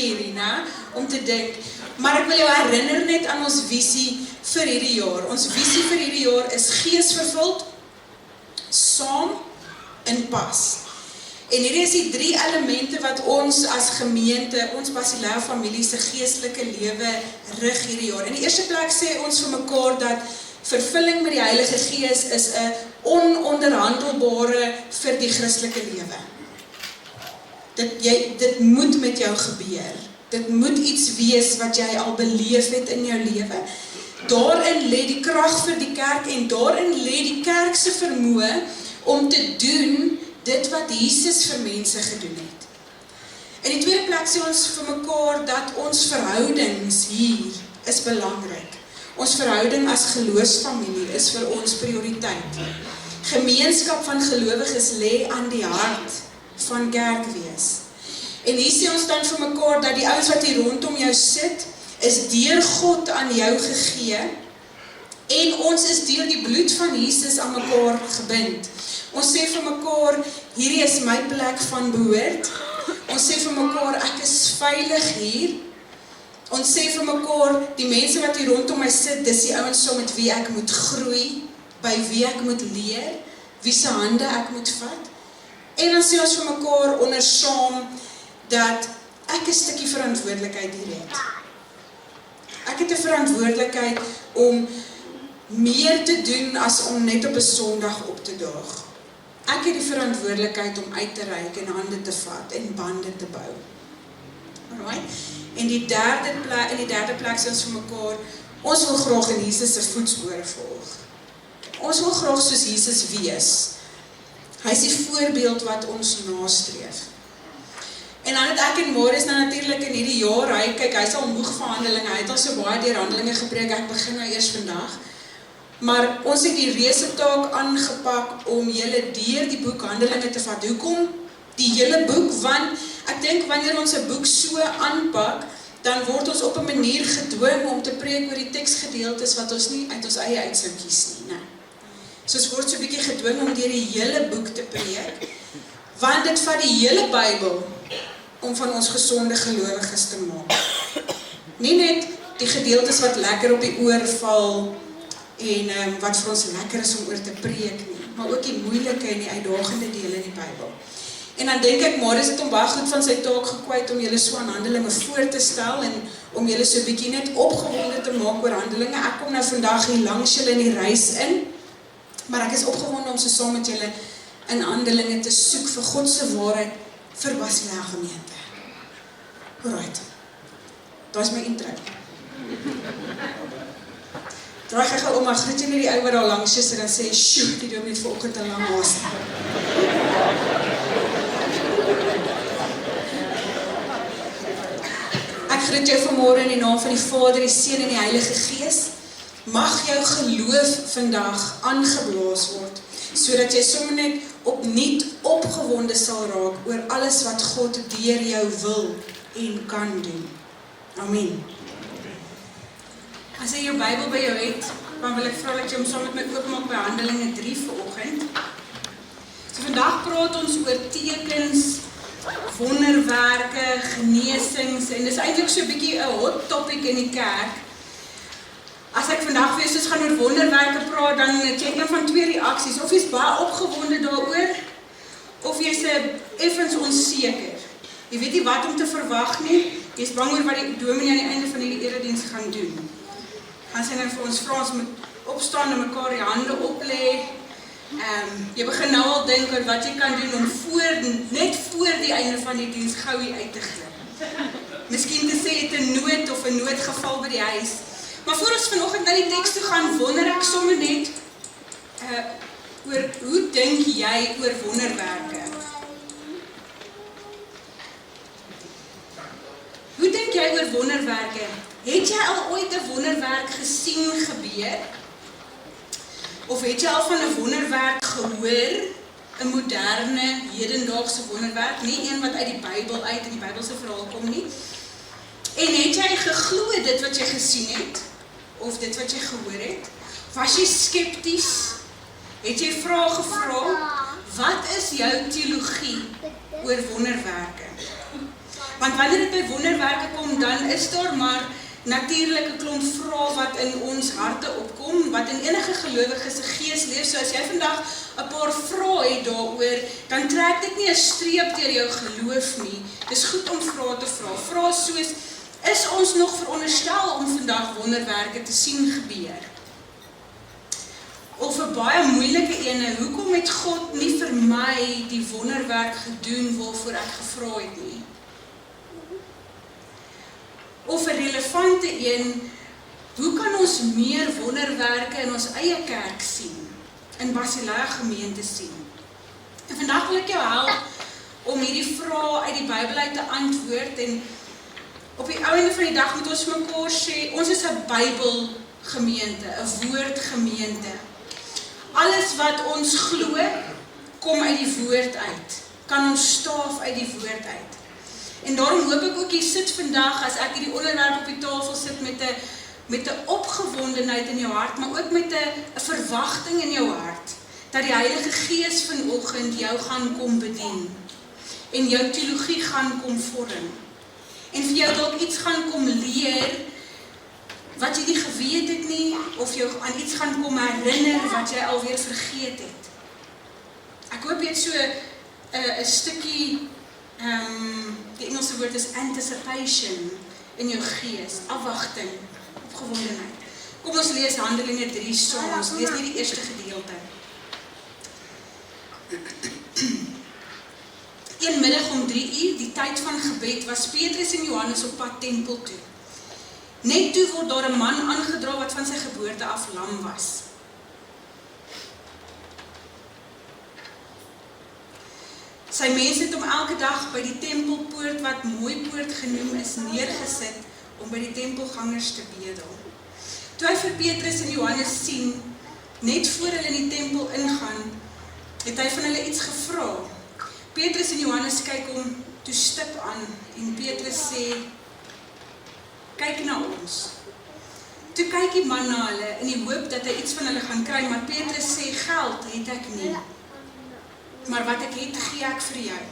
scary, né? Om te dink. Maar ek wil jou herinner net aan ons visie vir hierdie jaar. Ons visie vir hierdie jaar is geesvervuld, saam in pas. En hierdie is die 3 elemente wat ons as gemeente, ons Basileia familie se geestelike lewe rig hierdie jaar. In die eerste plek sê ons vir mekaar dat vervulling met die Heilige Gees is 'n ononderhandelbare vir die Christelike lewe. Dit moet met jou gebeur. Dit moet iets wees wat jy al beleef het in jou lewe. Daarin lê die krag vir die kerk en daarin lê die kerk se vermoë om te doen dit wat Jesus vir mense gedoen het. In die tweede plek sê ons vir mekaar dat ons verhoudings hier is belangrik. Ons verhouding as geloofsfamilie is vir ons prioriteit. Gemeenskap van gelowiges lê aan die hart van kerkwees. En hier sê ons dan vir mekaar dat die ouens wat hier rondom jou sit, is deur God aan jou gegee en ons is deur die bloed van Jesus aan mekaar gebind. Ons sê vir mekaar, hierdie is my plek van behoort. Ons sê vir mekaar, ek is veilig hier. Ons sê vir mekaar, die mense wat hier rondom my sit, dis die ouens saam met wie ek moet groei, by wie ek moet leer, wie se hande ek moet vat. En dan sê ons vir mekaar onder saam, dat ek 'n stukkie verantwoordelikheid hier het. Ek het 'n verantwoordelikheid om meer te doen as om net op 'n Sondag op te daag. Ek het die verantwoordelikheid om uit te reik en hande te vat en bande te bou. Alright? En in die derde plek sê ons vir mekaar, ons wil graag in Jesus se voetspore volg. Ons wil graag soos Jesus wees. Hy is die voorbeeld wat ons nastreef. En dan het ek en Marius nou natuurlik in hierdie jaar, hy is al moeg van Handelinge, hy het al so baie deur Handelinge gepreek, ek begin nou eers vandag. Maar ons het die reuse taak aangepak om julle deur die boek Handelinge te vat. Hoekom die hele boek? Want ek dink wanneer ons 'n boek so aanpak, dan word ons op 'n manier gedwing om te preek oor die teksgedeeltes wat ons nie uit ons eie uit sou kies nie. So ons word so 'n bietjie gedwing om deur die hele boek te preek, want dit vat die hele Bybel om van ons gesonde gelowiges te maak. Nie net die gedeeltes wat lekker op die oor val en wat vir ons lekker is om oor te preek nie, maar ook die moeilike en die uitdagende dele in die Bybel. En dan dink ek, Marius het hom baie goed van sy taak gekwyt om julle so aan Handelinge voor te stel en om julle so 'n bietjie net opgewonde te maak oor Handelinge. Ek kom nou vandag hier langs julle in die reis in, maar ek is opgewonde om so saam met julle in Handelinge te soek vir God se waarheid vir Basileia gemeente. Alright. Daar is my intro. Draai gou om, maar groet jy net die ou wat daar langs is en dan sê, "Sjoe, die dominee het vanoggend 'n lang haas." Ek groet jou vanmôre in die naam van die Vader, die Seun en die Heilige Gees. Mag jou geloof vandag aangeblaas word, sodat jy sommer net opnuut opgewonde sal raak oor alles wat God deur jou wil en kan doen. Amen. As jy jou Bybel by jou het, dan wil ek vra dat jy hom saam met my oopmaak by Handelinge 3 vanoggend. So vandag praat ons oor tekens, wonderwerke, genesings, en dis eintlik so 'n bietjie 'n hot topic in die kerk. As ek vandag vir julle gaan oor wonderwerke praat, dan het ek van 2 reaksies. Of jy's baie opgewonde daaroor, of jy's effens onseker. Jy weet nie wat om te verwag nie. Jy's bang oor wat die dominee aan die einde van hierdie erediens gaan doen. Gaan sy nou vir ons vra, ons moet opstaan en mekaar die hande oplê. Jy begin nou al dink oor wat jy kan doen om net voor die einde van die diens gou hier uit te glip. Miskien te sê het 'n nood of 'n noodgeval by die huis. Maar voor ons vanoggend na die teks toe gaan, wonder ek sommer net oor hoe dink jy oor wonderwerke? Hoe dink jy oor wonderwerke? Het jy al ooit 'n wonderwerk gesien gebeur? Of het jy al van 'n wonderwerk gehoor? 'n moderne, hedendaagse wonderwerk, nie een wat uit die Bybel uit, in die Bybelse verhaal kom nie. En het jy geglo dit wat jy gesien het? Of dit wat jy gehoor het? Was jy skepties? Het jy vrae gevra? Wat is jou teologie oor wonderwerke? Want wanneer dit by wonderwerke kom, dan is daar maar natuurlik 'n klomp vrae wat in ons harte opkom, wat in enige gelowige se gees leef. So as jy vandag 'n paar vrae het daaroor, dan trek dit nie 'n streep deur jou geloof nie. Dis goed om vrae te vra. Vrae soos, is ons nog veronderstel om vandag wonderwerke te sien gebeur? Of 'n baie moeilike ene, hoekom het God nie vir my die wonderwerk gedoen waarvoor ek gevra het nie? Of 'n relevante een, hoe kan ons meer wonderwerke in ons eie kerk sien, in Basileia gemeente sien? En vandag wil ek jou help om hierdie vrae uit die Bybel uit te antwoord, en op die einde van die dag moet ons mekaar sê, ons is 'n Bybelgemeente, 'n woordgemeente. Alles wat ons glo, kom uit die woord uit, kan ons staaf uit die woord uit. En daarom hoop ek ook, jy sit vandag, as ek hierdie onderwerp op die tafel sit, met 'n opgewondenheid in jou hart, maar ook met 'n verwagting in jou hart, dat die Heilige Gees vanoggend jou gaan kom bedien, en jou teologie gaan kom vorm, en vir jou dalk iets gaan kom leer, wat jy nie geweet het nie, of jou aan iets gaan kom herinner, wat jy alweer vergeet het. Ek hoop jy het so 'n stukkie, die Engelse woord is anticipation in jou gees, afwagting, opgewondenheid. Kom ons lees Handelinge 3 saam, ons lees nie die eerste gedeelte. Een middag om 3 uur, die tyd van gebed, was Petrus en Johannes op pad tempel toe. Net toe word daar 'n man aangedra wat van sy geboorte af lam was. Sy mense het hom elke dag by die tempelpoort, wat Mooipoort genoem is, neergesit om by die tempelgangers te bedel. Toe hy vir Petrus en Johannes sien, net voor hulle in die tempel ingaan, het hy van hulle iets gevra. Petrus en Johannes kyk hom toe stip aan, en Petrus sê, kyk na ons. Toe kyk die man na hulle, in die hoop dat hy iets van hulle gaan kry, maar Petrus sê, geld het ek nie, maar wat ek het, gee ek vir jou.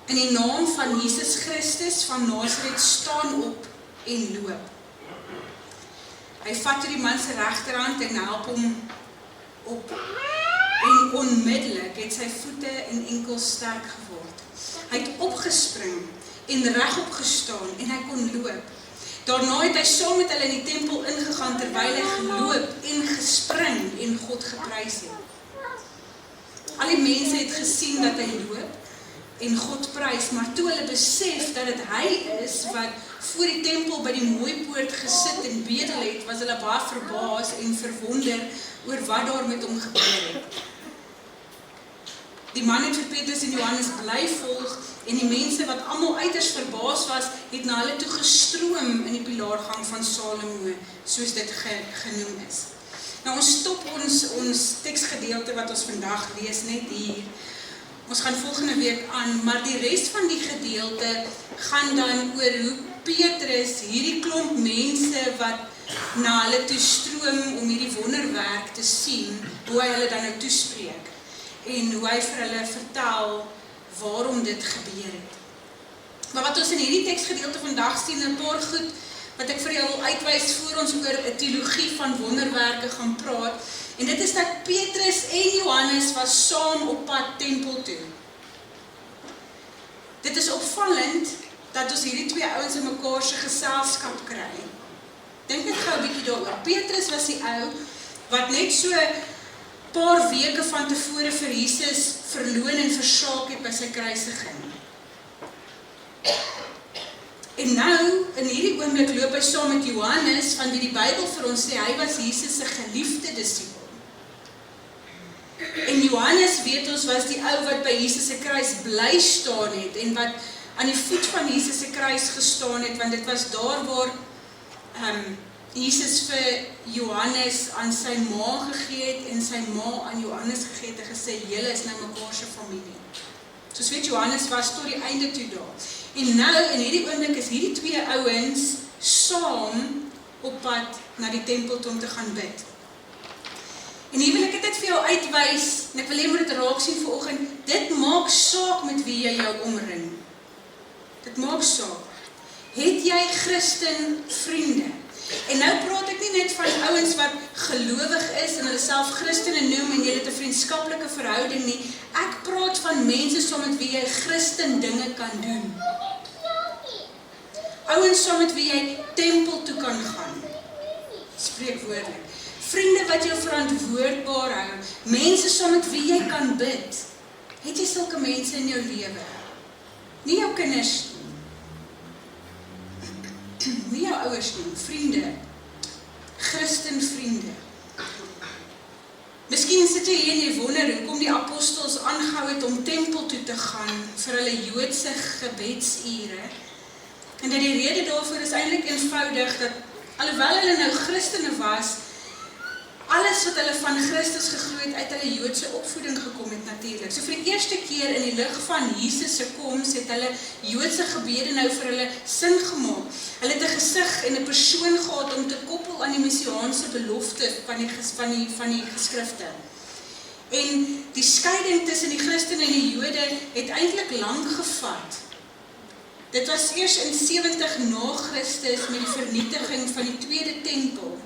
In die naam van Jesus Christus van Nasaret, staan op en loop. Hy vat toe die man se regterhand en help hom op. En onmiddellik het sy voete en enkels sterk geword. Hy het opgespring en regop gestaan en hy kon loop. Daarna het hy saam met hulle in die tempel ingegaan terwyl hy geloop en gespring en God geprys het. Al die mense het gesien dat hy loop en God prys, maar toe hulle besef dat dit hy is wat voor die tempel by die Mooipoort gesit en bedel het, was hulle baie verbaas en verwonder oor wat daar met hom gebeur het. Die man het vir Petrus en Johannes bly volg, en die mense wat almal uiters verbaas was, het na hulle toe gestroom in die pilaargang van Salomo, soos dit genoem is. Nou ons stop ons teksgedeelte wat ons vandag lees net hier. Ons gaan volgende week aan, maar die res van die gedeelte gaan dan oor hoe Petrus hierdie klomp mense wat na hulle toe stroom om hierdie wonderwerk te sien, hoe hy hulle dan nou toespreek en hoe hy vir hulle vertel waarom dit gebeur het. Maar wat ons in hierdie teksgedeelte vandag sien, 'n paar goed wat ek vir jou wil uitwys voor ons oor 'n teologie van wonderwerke gaan praat. En dit is dat Petrus en Johannes was saam op pad tempel toe. Dit is opvallend dat ons hierdie twee ouens in mekaar se geselskap kry. Dink net gou 'n bietjie daaroor. Petrus was die ou wat net so paar weke van tevore vir Jesus verloon en versaak het by sy kruisiging. En nou, in hierdie oomblik loop hy saam met Johannes, van wie die Bybel vir ons sê, hy was Jesus se geliefde disipel. En Johannes, weet ons, was die ou wat by Jesus se kruis bly staan het, en wat aan die voet van Jesus se kruis gestaan het, want dit was daar waar Jesus vir Johannes aan sy ma gegee het, en sy ma aan Johannes gegee het, en gesê, julle is nou mekaar se familie. Soos weet, Johannes was tot die einde toe daar. En nou, in hierdie oomblik is hierdie twee ouens saam op pad na die tempel toe om te gaan bid. En hier wil ek dit vir jou uitwys, en ek wil jy moet dit raak sien vanoggend, dit maak saak met wie jy jou omring. Dit maak saak. Het jy Christen vriende? En nou praat ek nie net van ouens wat gelowig is en hulle self Christene noem en jy het 'n vriendskaplike verhouding nie. Ek praat van mense saam met wie jy Christen dinge kan doen. Ouens saam met wie jy tempel toe kan gaan. Spreekwoordelik. Vriende wat jou verantwoordbaar hou. Mense saam met wie jy kan bid. Het jy sulke mense in jou lewe? Nie jou kinders nie jou ouers nie, vriende, Christen vriende. Miskien sit jy hier en jy wonder hoekom die apostels aangehou het om tempel toe te gaan vir hulle Joodse gebedsure. En dat die rede daarvoor is eintlik eenvoudig dat alhoewel hulle nou Christene was, alles wat hulle van Christus geglo het uit hulle Joodse opvoeding gekom het natuurlik. So vir die eerste keer in die lig van Jesus se koms het hulle Joodse gebede nou vir hulle sin gemaak. Hulle het 'n gesig en 'n persoon gehad om te koppel aan die messiaanse belofte van die geskrifte. En die skeiding tussen die Christene en die Jode het eintlik lank gevat. Dit was eers in 70 na Christus met die vernietiging van die tweede tempel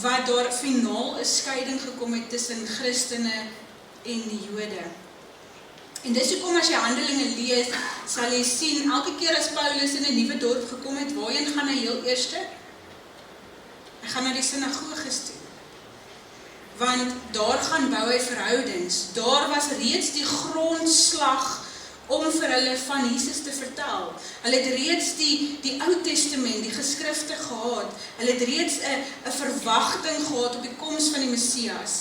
wat daar finaal 'n skeiding gekom het tussen Christene en die Jode. En dis hoekom as jy Handelinge lees, sal jy sien, elke keer as Paulus in 'n nuwe dorp gekom het, waarheen gaan hy heel eerste? Hy gaan na die sinagoges toe. Want daar gaan bou hy verhoudings. Daar was reeds die grondslag om vir hulle van Jesus te vertel. Hulle het reeds die Ou Testament, die geskrifte gehad. Hulle het reeds 'n verwagting gehad op die koms van die Messias.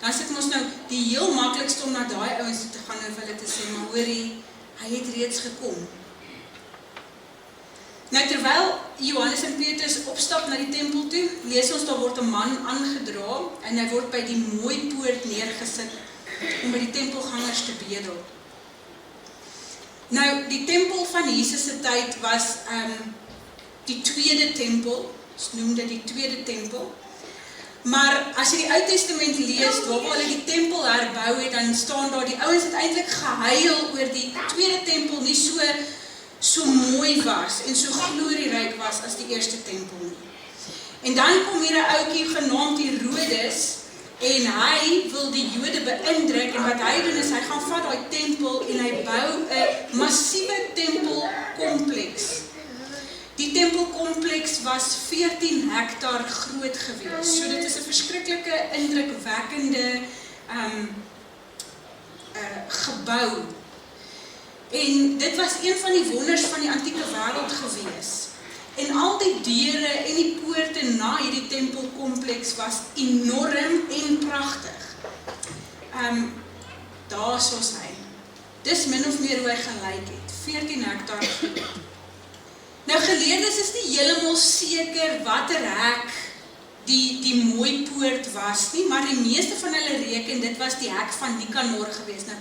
Dan sit ons nou die heel maklikste om na daai ouens te gaan en hulle te sê, maar hoorie, hy het reeds gekom. Nou terwyl Johannes en Petrus opstap na die tempel toe, lees ons daar word 'n man aangedra en hy word by die mooi poort neergesit om by die tempelgangers te bedel. Nou, die tempel van Jesus se tyd was die tweede tempel, ons noem dit die tweede tempel. Maar as jy die Ou Testament lees, waar hulle die tempel herbou het, dan staan daar, die ouens het eintlik gehuil oor die tweede tempel nie so mooi was en so glorieryk was as die eerste tempel nie. En dan kom hier 'n ouetjie genaamd Herodes, en hy wil die Jode beïndruk, en wat hy doen is, hy gaan vat daai tempel en hy bou 'n massiewe tempelkompleks. Die tempelkompleks was 14 hektaar groot gewees. So dit is 'n verskriklike, indrukwekkende gebou. En dit was een van die wonders van die antieke wêreld gewees. En al die deure en die poorte na hierdie tempelkompleks was enorm en pragtig. Daar was hy. Dis min of meer hoe hy gelyk het. 14 hektaar groot. Nou geleerdes is nie heeltemal seker watter hek die mooi poort was nie, maar die meeste van hulle reken dit was die hek van Nikanor gewees. Nou,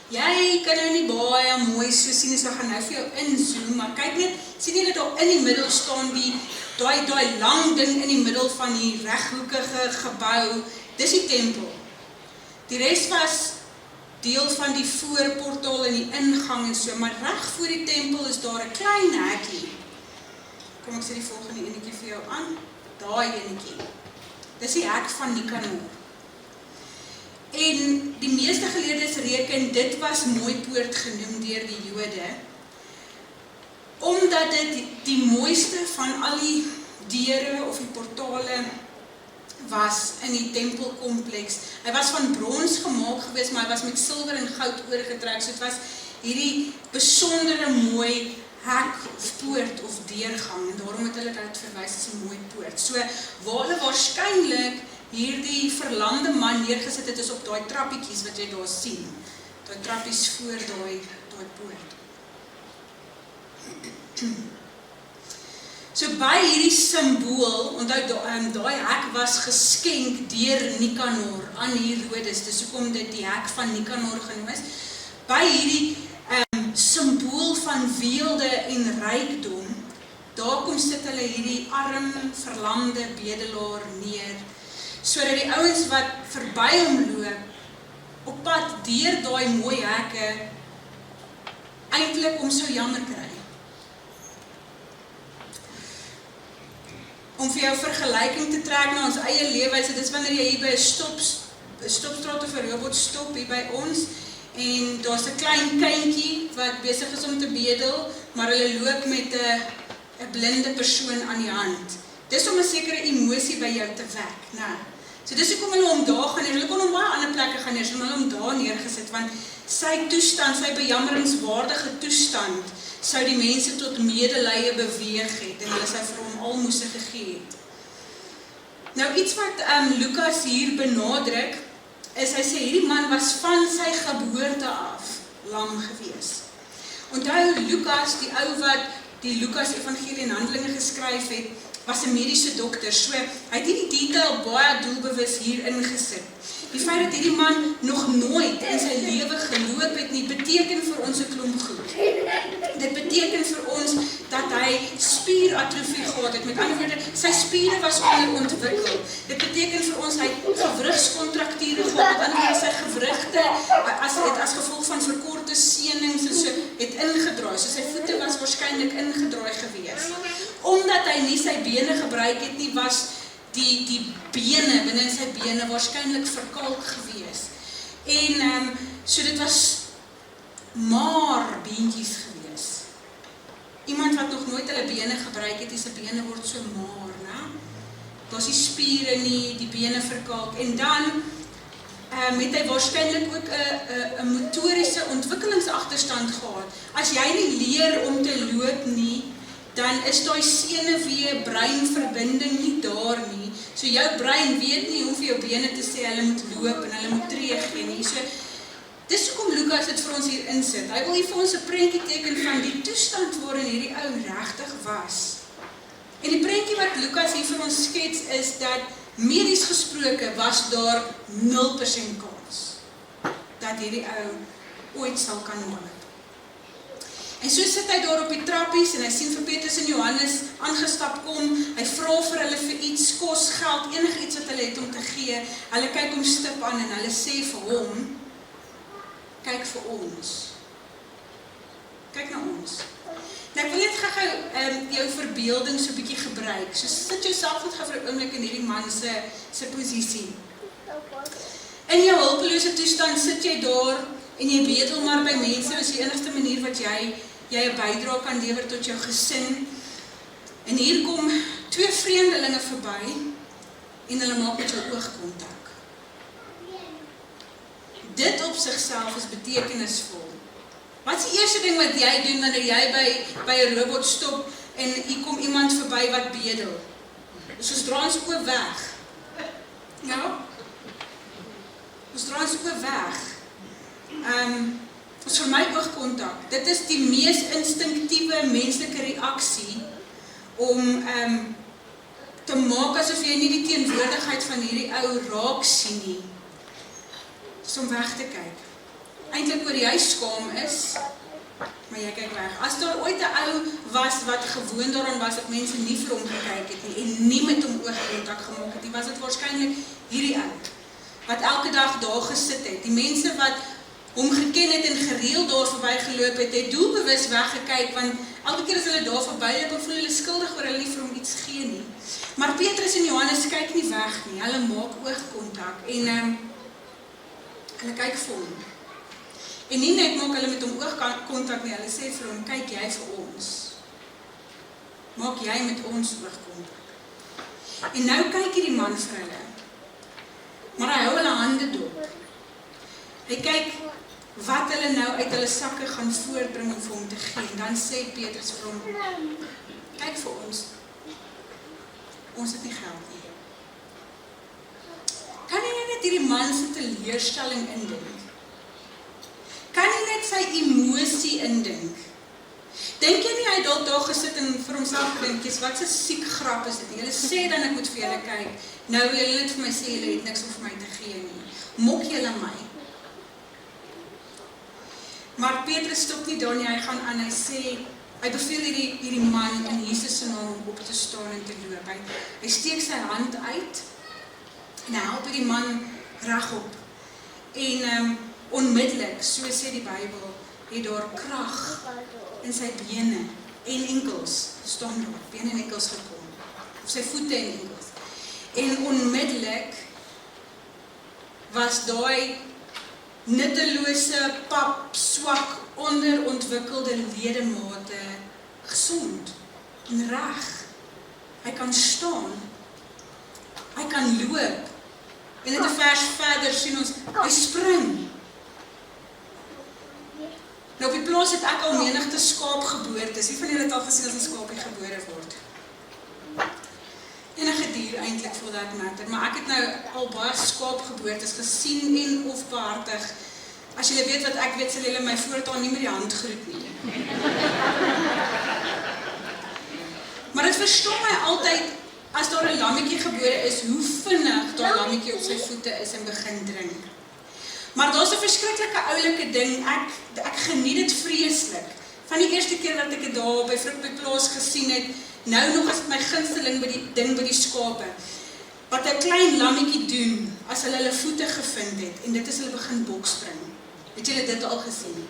jy kan nou nie baie mooi so sien, so gaan nou vir jou inzoom, maar kyk net, sien jy dat daar in die middel staan daai lang ding in die middel van die reghoekige gebou, dis die tempel. Die res was deel van die voorportaal en die ingang en so, maar reg voor die tempel is daar 'n klein hekkie. Kom ek sê die volgende enetjie vir jou aan, daai enetjie. Dis die hek van Nikanor. En die meeste geleerdes reken, dit was mooi poort genoem deur die Jode, omdat dit die mooiste van al die deure of die portale was in die tempelkompleks. Hy was van brons gemaak gewees, maar hy was met silwer en goud oorgetrek, so dit was hierdie besondere mooi hek of poort of deurgang, en daarom het hulle dit verwys as 'n mooi poort. So, waar hulle waarskynlik hierdie verlamde man neergesit het, is op daai trappietjies wat jy daar sien. Daai trappies voor daai poort. So by hierdie simbool, onthou daai hek was geskenk deur Nikanor aan Herodes, dis hoekom dit die hek van Nikanor genoem is. By hierdie simbool van weelde en rykdom, daar kom sit hulle hierdie arm, verlamde bedelaar neer, sodat die ouens wat verby hom loop, op pad deur daai mooi hekke, eintlik hom sou jammer kry. om vir jou vergelyking te trek na ons eie lewe. Dit is wanneer jy hier by 'n stopstraat of 'n robot stop hier by ons, en daar's 'n klein kindjie wat besig is om te bedel, maar hulle loop met 'n blinde persoon aan die hand. Dis om 'n sekere emosie by jou te wek, né? So dis hoekom hulle hom daar gaan neer. Hulle kon hom baie ander plekke gaan neer, so hulle hom daar neergesit, want sy toestand, sy bejammeringswaardige toestand, sou die mense tot medelee beweeg het, en hulle sou vir hom almoses gegee het. Nou iets wat Lukas hier benadruk, is hy sê, hierdie man was van sy geboorte af lam gewees. Onthou, Lukas, die ou wat die Lukas Evangelie en Handelinge geskryf het, was 'n mediese dokter, so hy het hierdie detail baie doelbewus hier ingesit. Die feit dat hierdie man nog nooit in sy lewe geloop het nie, beteken vir ons 'n klomp goed. Dit beteken vir ons dat hy spieratrofie gehad het. Met ander woorde, sy spiere was onderontwikkel. Dit beteken vir ons hy het gewrigskontrakture gehad. Met ander woorde, sy gewrigte as gevolg van verkorte senings en so het ingedraai. So sy voete was waarskynlik ingedraai gewees. Omdat hy nie sy bene gebruik het nie, was die bene, binne sy bene, waarskynlik verkalk gewees. En so dit was maar beentjies gewees. Iemand wat nog nooit hulle bene gebruik het, sy bene word so maar, né? Daar's die spiere nie, die bene verkalk. En dan het hy waarskynlik ook 'n motoriese ontwikkelingsagterstand gehad. As jy nie leer om te loop nie, dan is daai senuwee-breinverbinding nie daar nie. So jou brein weet nie hoe vir jou bene te sê, hulle moet loop en hulle moet tree gee nie. So, dis hoekom Lukas dit vir ons hier insit. Hy wil hier vir ons 'n prentjie teken van die toestand waarin hierdie ou regtig was. En die prentjie wat Lukas hier vir ons skets is dat medies gesproke was daar 0% kans dat hierdie ou ooit sal kan loop. En so sit hy daar op die trappies en hy sien vir Petrus en Johannes aangestap kom. Hy vra vir hulle vir iets, kos, geld, enige iets wat hulle het om te gee. Hulle kyk hom stip aan en hulle sê vir hom, kyk vir ons. Kyk na ons. Nou ek wil net gou jou verbeelding so 'n bietjie gebruik. So sit jouself net gou vir 'n oomblik in hierdie man se posisie. In jou hulpelose toestand sit jy daar en jy bedel maar by mense. Dis die enigste manier wat jy 'n bydrae kan lewer tot jou gesin. En hier kom 2 vreemdelinge verby en hulle maak met jou oogkontak. Dit op sigself is betekenisvol. Wat is die eerste ding wat jy doen wanneer jy by 'n robot stop en hier kom iemand verby wat bedel? Ons draai ons oë weg. Ja? Ons draai ons oë weg. Is vir my oogkontak. Dit is die mees instinctiewe menslike reaksie om te maak asof jy nie die teenwoordigheid van hierdie ou raak sien nie. Dis om weg te kyk. Eintlik oor jy skaam is, maar jy kyk weg. As daar ooit 'n ou was wat gewoon daaraan was dat mense nie vir hom gekyk het nie en nie met hom oogkontak gemaak het nie, was dit waarskynlik hierdie ou wat elke dag daar gesit het. Die mense wat hom geken het en gereeld daar verby geloop het doelbewus weggekyk, want elke keer as hulle daar verbyloop, voel hulle skuldig oor hulle nie vir hom iets gee nie. Maar Petrus en Johannes kyk nie weg nie, hulle maak oogkontak en hulle kyk vir hom. En nie net maak hulle met hom oogkontak nie, hulle sê vir hom, kyk jy vir ons. Maak jy met ons oogkontak. En nou kyk hierdie man vir hulle. Maar hy hou hulle hande dop. Hy kyk wat hulle nou uit hulle sakke gaan voortbring om vir hom te gee. En dan sê Petrus vir hom, kyk vir ons. Ons het nie geld nie. Kan jy net hierdie man se teleurstelling indink? Kan jy net sy emosie indink? Dink jy nie hy dalk daar gesit en vir homself gedink, wat 'n siek grap is dit nie? Julle sê dan ek moet vir julle kyk. Nou wil julle net vir my sê julle het niks om vir my te gee nie. Mok julle my. Maar Petrus stop nie daar nie, hy gaan aan, hy sê, hy beveel hierdie man in Jesus se naam om op te staan en te loop. Hy steek sy hand uit en hy help hierdie man regop. En onmiddellik, so sê die Bybel, het daar krag in sy bene en enkels, staan daar, bene en enkels gekom. of sy voete en enkels. En onmiddellik was daai nuttelose, pap, swak, onderontwikkelde ledemate gesond en reg. Hy kan staan. Hy kan loop. En net 'n vers verder sien ons, hy spring. Nou op die plaas het ek al menigte skaapgeboortes. Wie van julle het al gesien as 'n skaapie gebore word? Enige dier eintlik for that matter, maar ek het nou al baie skaapgeboortes gesien en of behartig. As julle weet wat ek weet, sal julle my voortaan nie met die hand groet nie. Maar dit verstom my altyd, as daar 'n lammetjie gebore is, hoe vinnig daai lammetjie op sy voete is en begin drink. Maar daar's 'n verskriklike oulike ding, ek geniet dit vreeslik. Van die eerste keer wat ek dit daar by Vrugbyplaas gesien het, nou nog is my gunsteling by die ding by die skape. Wat 'n klein lammetjie doen, as hulle voete gevind het, en dit is hulle begin bokspring. Het julle dit al gesien?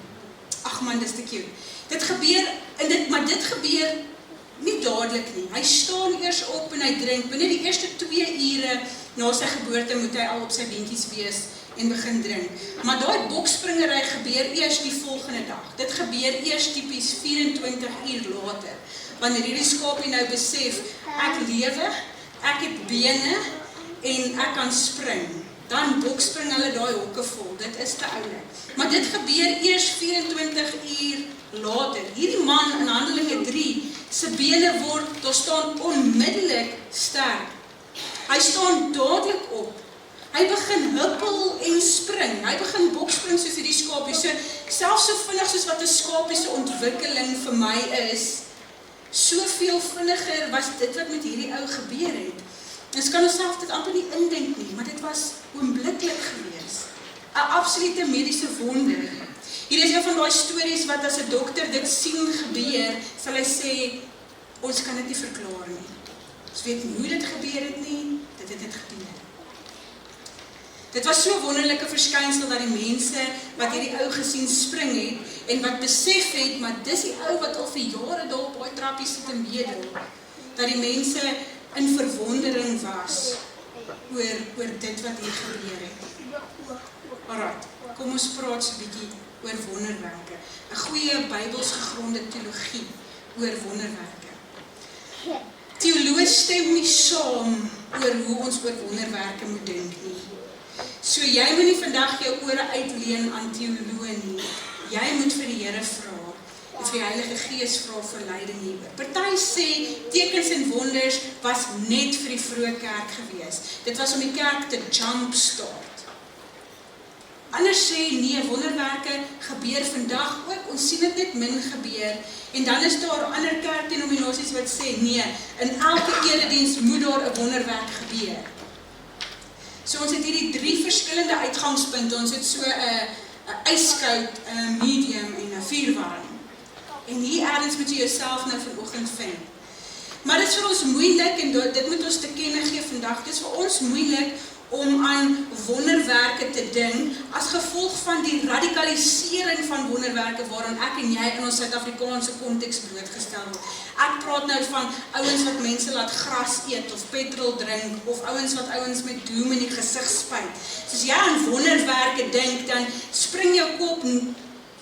Ag man, dis te cute. Dit gebeur, maar dit gebeur nie dadelik nie. Hy staan eers op en hy drink. Binne die eerste 2 ure na sy geboorte moet hy al op sy beentjies wees en begin drink. Maar daai bokspringery gebeur eers die volgende dag. Dit gebeur eers tipies 24 uur later. Wanneer hierdie skaapie nou besef, ek lewe, ek het bene en ek kan spring. Dan bokspring hulle daai hokke vol. Dit is te oulik. Maar dit gebeur eers 24 uur later. Hierdie man in Handelinge 3, sy bene word, daar staan onmiddellik sterk. Hy staan dadelik op. Hy begin huppel en spring. Hy begin bokspring soos hierdie skapie. So, selfs so vinnig soos wat 'n skapie se ontwikkeling vir my is, soveel vinniger was dit wat met hierdie ou gebeur het. Ons kan onsself dit amper nie indink nie, maar dit was oombliklik gewees. 'n Absolute mediese wonder. Hier is een van daai stories wat as 'n dokter dit sien gebeur, sal hy sê, ons kan dit nie verklaar nie. Ons weet nie hoe dit gebeur het nie, dit het gebeur. Dit was so 'n wonderlike verskynsel dat die mense wat hierdie ou gesien spring het en wat besef het, maar dis die ou wat al vir jare daar op daai trappie sit en bedel, dat die mense in verwondering was oor dit wat hier gebeur het. Alright, kom ons praat so 'n bietjie oor wonderwerke. 'n Goeie Bybels gegronde teologie oor wonderwerke. Teoloë stem nie saam oor hoe ons oor wonderwerke moet dink nie. So jy moet nie vandag jou ore uitleen aan teoloë nie. Jy moet vir die Here vra en vir die Heilige Gees vra vir leiding hieroor. Party sê tekens en wonders was net vir die vroeë kerk gewees. Dit was om die kerk te jumpstart. Anders sê nee, wonderwerke gebeur vandag ook. Ons sien dit net min gebeur. En dan is daar ander kerkdenominasies wat sê nee, in elke erediens moet daar 'n wonderwerk gebeur. So ons het hierdie 3 verskillende uitgangspunte. Ons het so 'n yskoud, 'n medium en 'n vuurwarm. En hier ergens moet jy jouself nou vanoggend vind. Maar dit is vir ons moeilik en dit moet ons te kenne gee vandag. Dit is vir ons moeilik om aan wonderwerke te dink as gevolg van die radikalisering van wonderwerke waaraan ek en jy in ons Suid-Afrikaanse konteks blootgestel word. Ek praat nou van ouens wat mense laat gras eet of petrol drink of ouens wat ouens met doom in die gesig spuit. As jy aan wonderwerke dink, dan spring jou kop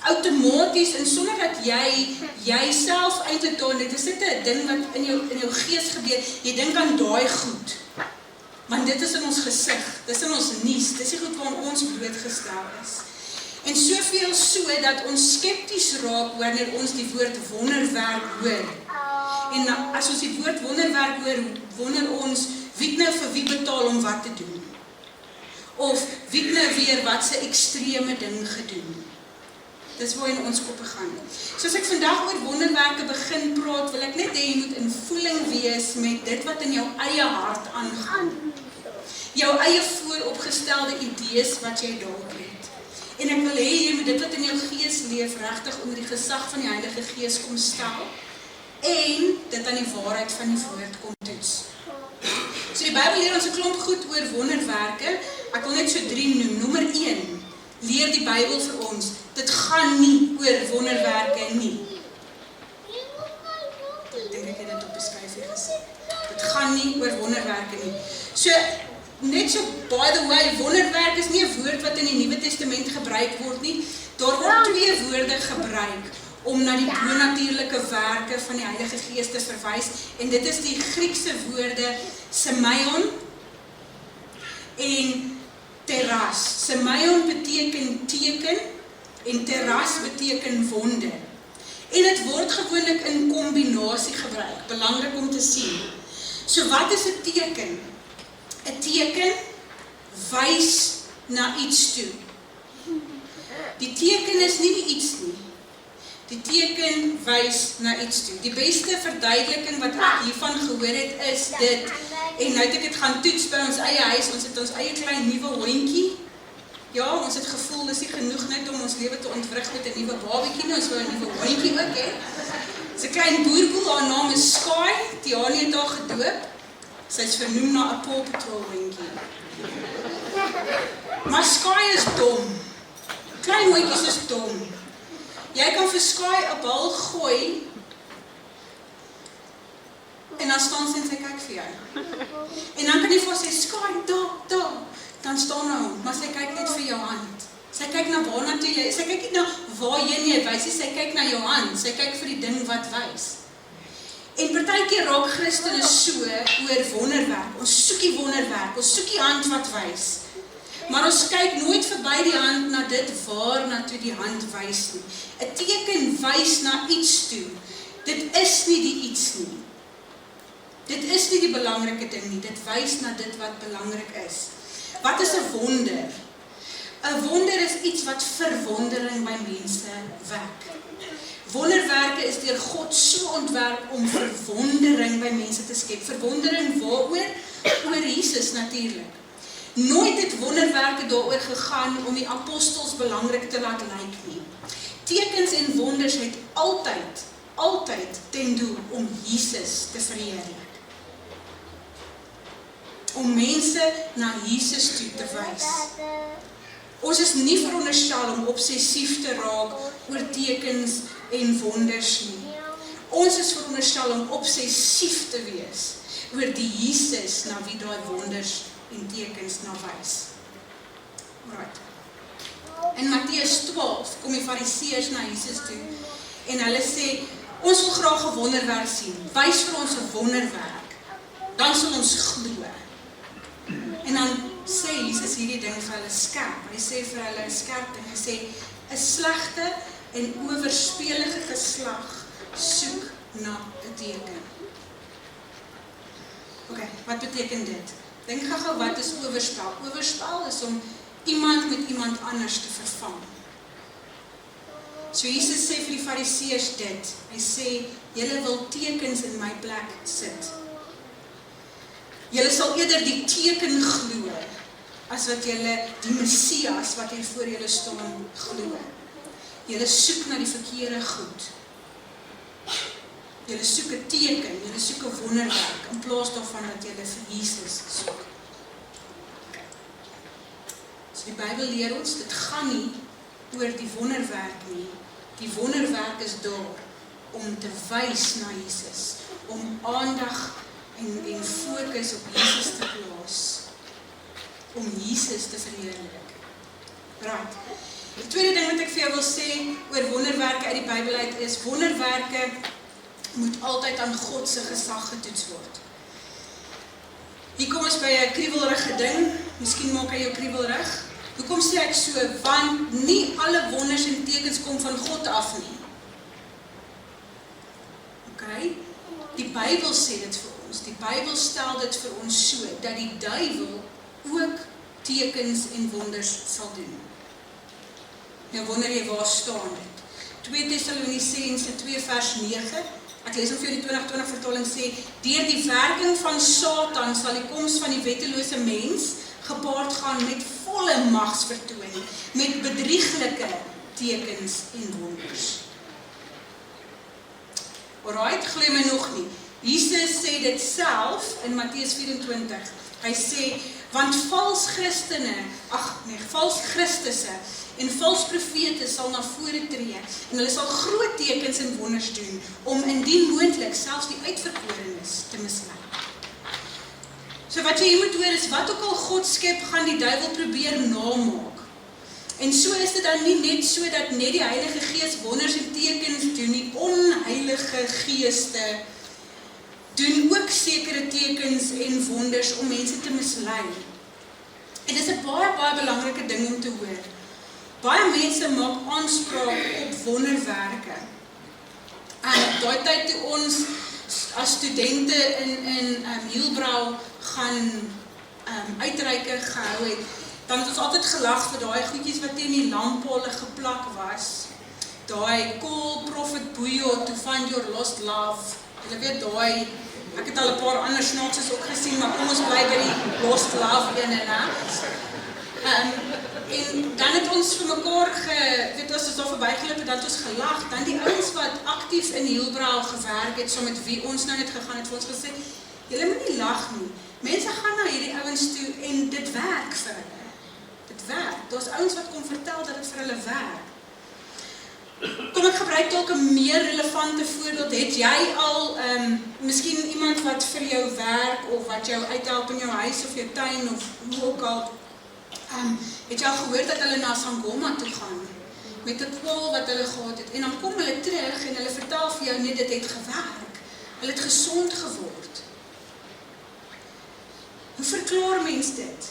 outomaties en sonder dat jy self eintlik daar, dit is net 'n ding wat in jou gees gebeur. Jy dink aan daai goed. Want dit is in ons gesig, dit is in ons nuus, dit is die goed waaraan ons blootgestel is. En soveel so dat ons skepties raak wanneer ons die woord wonderwerk hoor. En as ons die woord wonderwerk hoor, wonder ons wie het nou vir wie betaal om wat te doen. Of wie het nou weer wat se ekstreme ding gedoen. Dis waar in ons koppe gaan. So as ek vandag oor wonderwerke begin praat, wil ek net hê jy moet in voeling wees met dit wat in jou eie hart aangaan. Jou eie vooropgestelde idees wat jy dalk het. En ek wil hê jy moet dit wat in jou gees leef regtig onder die gesag van die Heilige Gees kom stel en dit aan die waarheid van die woord kom toets. So die Bybel leer ons 'n klomp goed oor wonderwerke. Ek wil net so 3 noem. Nommer 1. Leer die Bybel vir ons, dit gaan nie oor wonderwerke nie. Ek dink ek het dit op beskryf hier gesê. Dit gaan nie oor wonderwerke nie. So, net so, by the way, wonderwerk is nie 'n woord wat in die Nuwe Testament gebruik word nie. Daar word 2 woorde gebruik om na die bonatuurlike werke van die Heilige Gees te verwys, en dit is die Griekse woorde semeion en teras. Semeion beteken teken en teras beteken wonder. En dit word gewoonlik in kombinasie gebruik, belangrik om te sien. So wat is 'n teken? 'n Teken wys na iets toe. Die teken is nie die iets nie. Die teken wys na iets toe. Die beste verduideliking wat ek hiervan gehoor het is dit, en nou het ek dit gaan toets by ons eie huis, ons het ons eie klein nuwe hondjie. Ja, ons het gevoel, dis nie genoeg net om ons lewe te ontwrig met 'n nuwe babietjie nie, ons wou 'n nuwe hondjie ook hê. Dis 'n klein boerboel, haar naam is Sky, Tiani het haar gedoop. Sy is vernoem na 'n Paw Patrol hondjie. Maar Sky is dom. Klein hondjies is dom. Jy kan vir Sky 'n bal gooi, en dan staan sy en sy kyk vir jou. En dan kan jy vir sê, Sky, daar. Dan staan nou, maar sy kyk net vir jou hand. Sy kyk na waarna toe jy, sy kyk nie na waarheen jy wys nie, sy kyk na jou hand, sy kyk vir die ding wat wys. En partykeer raak Christene so oor wonderwerk. Ons soek die wonderwerk, ons soek die hand wat wys. Maar ons kyk nooit verby die hand na dit waarna toe die hand wys nie. 'n Teken wys na iets toe. Dit is nie die iets nie. Dit is nie die belangrike ding nie, dit wys na dit wat belangrik is. Wat is 'n wonder? 'n Wonder is iets wat verwondering by mense wek. Wonderwerke is deur God so ontwerp om verwondering by mense te skep. Verwondering waaroor? Oor Jesus natuurlik. Nooit het wonderwerke daaroor gegaan om die apostels belangrik te laat lyk nie. Tekens en wonders het altyd ten doel om Jesus te verheerlik. Om mense na Jesus toe te wys. Ons is nie veronderstel om obsessief te raak oor tekens en wonders nie. Ons is veronderstel om obsessief te wees oor die Jesus na wie daai wonders en tekens na wys. Alright. In Matteus 12 kom die Fariseërs na Jesus toe en hulle sê, ons wil graag 'n wonderwerk sien. Wys vir ons 'n wonderwerk. Dan sal ons glo. En dan sê Jesus hierdie ding vir hulle skerp. Hy sê vir hulle 'n skerp ding. Hy sê, 'n slegte en owerspelige geslag soek na 'n teken. Okay, wat beteken dit? Dink gou wat is oorspel? Oorspel is om iemand met iemand anders te vervang. So Jesus sê vir die Fariseërs dit. Hy sê, julle wil tekens in my plek sit. Julle sal eerder die teken glo, as wat julle die Messias wat hier voor julle staan glo. Julle soek na die verkeerde goed. Julle soek 'n teken, julle soek 'n wonderwerk, in plaas daarvan dat julle vir Jesus soek. So die Bybel leer ons, dit gaan nie oor die wonderwerk nie. Die wonderwerk is daar om te wys na Jesus, om aandag en fokus op Jesus te plaas, om Jesus te verheerlik. Right. Die tweede ding wat ek vir jou wil sê oor wonderwerke uit die Bybel uit is, wonderwerke moet altyd aan God se gesag getoets word. Hier kom ons by 'n kriebelrige ding, miskien maak hy jou kriebelrig. Hoekom sê ek so? Want nie alle wonders en tekens kom van God af nie. Okay? Die Bybel sê dit vir ons. Die Bybel stel dit vir ons so, dat die duiwel ook tekens en wonders sal doen. Nou wonder jy, waar staan dit? 2 Tessalonisense 2 vers 9, ek lees om vir die 2020 vertaling sê, deur die werking van Satan sal die koms van die wettelose mens gepaard gaan met volle magsvertoning, met bedrieglike tekens en wonders. Alright, glo my nog nie. Jesus sê dit self in Matteus 24. Hy sê, want vals Christusse en vals profete sal na vore tree en hulle sal groot tekens en wonders doen om indien moontlik selfs die uitverkorenes te mislei. So wat jy hier moet hoor is, wat ook al God skep, gaan die duiwel probeer namaak. En so is dit dan nie net so dat net die Heilige Gees wonders en tekens doen, die onheilige geeste doen ook sekere tekens en wonders om mense te mislei. En dit is 'n baie belangrike ding om te hoor. Baie mense maak aanspraak op wonderwerke. En daai tyd toe ons as studente in Hielbrau gaan uitreike gehou het, dan het ons altyd gelag vir daai goedjies wat teen die lamppale geplak was. Daai Call Prophet Buyo to find your lost love. Julle weet daai, ek het al 'n paar ander snaakses ook gesien, maar kom ons bly by die lost love ene, né? En dan het ons vir mekaar weet as ons daar verbygeloop het, dan het ons gelag, dan die ouens wat aktief in Hielbrau gewerk het, so met wie ons nou net gegaan het, vir ons gesê, julle moet nie lag nie. Mense gaan na hierdie ouens toe en dit werk vir hulle. Dit werk. Daar's ouens wat kom vertel dat dit vir hulle werk. Kom ek gebruik dalk 'n meer relevante voorbeeld. Het jy al miskien iemand wat vir jou werk of wat jou uithelp in jou huis of jou tuin of hoe ook al, het jy al gehoor dat hulle na Sangoma toe gaan met 'n kwaal wat hulle gehad het en dan kom hulle terug en hulle vertel vir jou net dit het gewerk. Hulle het gesond geword. Hoe verklaar mens dit?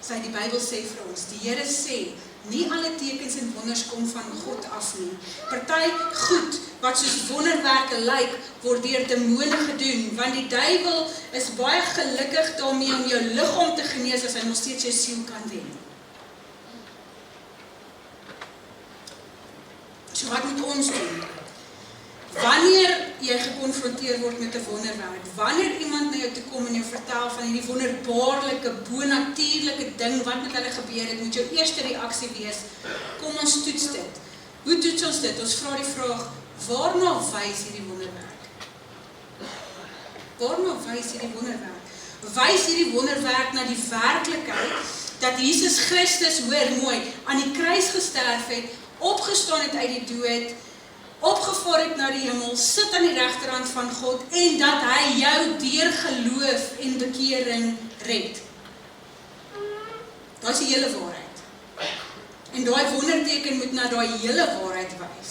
Die Bybel sê vir ons, die Here sê, nie alle tekens en wonders kom van God af nie. Party goed, wat soos wonderwerke lyk, word deur demone gedoen, want die duiwel is baie gelukkig daarmee om jou liggaam te genees as hy nog steeds jou siel kan wen. So wat moet ons doen? Wanneer jy gekonfronteer word met 'n wonderwerk, wanneer iemand na jou toe kom en jou vertel van hierdie wonderbaarlike, bonatuurlike ding wat met hulle gebeur het, moet jou eerste reaksie wees, kom ons toets dit. Hoe toets ons dit? Ons vra die vraag, waarna wys hierdie wonderwerk? Waarna wys hierdie wonderwerk? Wys hierdie wonderwerk na die werklikheid, dat Jesus Christus, hoor mooi, aan die kruis gesterf het, opgestaan het uit die dood, opgevaar het na die hemel, sit aan die regterhand van God, en dat hy jou deur geloof en bekering red. Dit is die hele waarheid. En daai wonderteken moet na daai hele waarheid wys.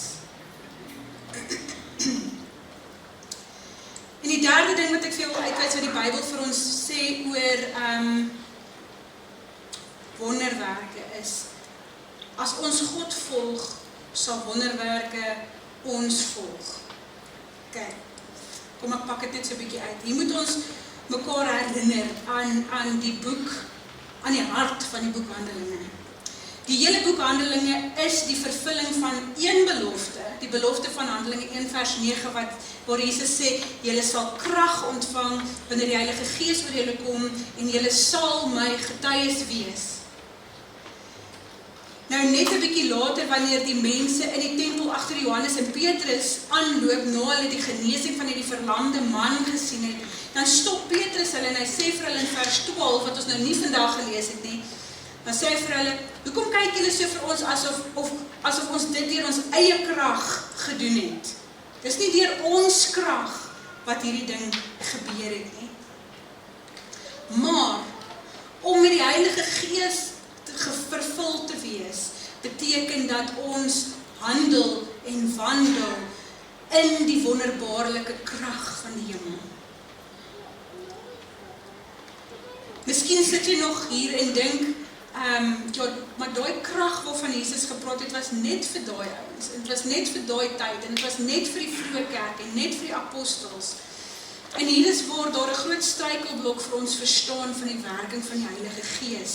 En die derde ding wat ek vir jou wil uitwys wat die Bybel vir ons sê oor wonderwerke is, as ons God volg, sal wonderwerke ons volg. Kyk, kom ek pak dit net so 'n bietjie uit. Hier moet ons mekaar herinner aan die boek, aan die hart van die boek Handelinge. Die hele boek Handelinge is die vervulling van een belofte, die belofte van Handelinge 1 vers 9, waar Jesus sê, julle sal krag ontvang wanneer die Heilige Gees oor julle kom en julle sal my getuies wees. Nou net 'n bietjie later, wanneer die mense in die tempel agter Johannes en Petrus aanloop, na hulle die genesing van hierdie verlamde man gesien het, dan stop Petrus hulle en hy sê vir hulle in vers 12, wat ons nou nie vandag gelees het nie, dan sê hy vir hulle, hoekom kyk julle so vir ons asof ons dit deur ons eie krag gedoen het? Dis nie deur ons krag wat hierdie ding gebeur het nie. Maar, om met die Heilige Gees vervul te wees, beteken dat ons handel en wandel in die wonderbaarlike krag van die hemel. Miskien sit jy nog hier en dink, maar daai krag waarvan Jesus gepraat het, was net vir daai ouens, dit was net vir daai tyd, en dit was net vir die vroeë kerk, en net vir die apostels. En hier is waar daar 'n groot struikelblok vir ons verstaan van die werking van die Heilige Gees.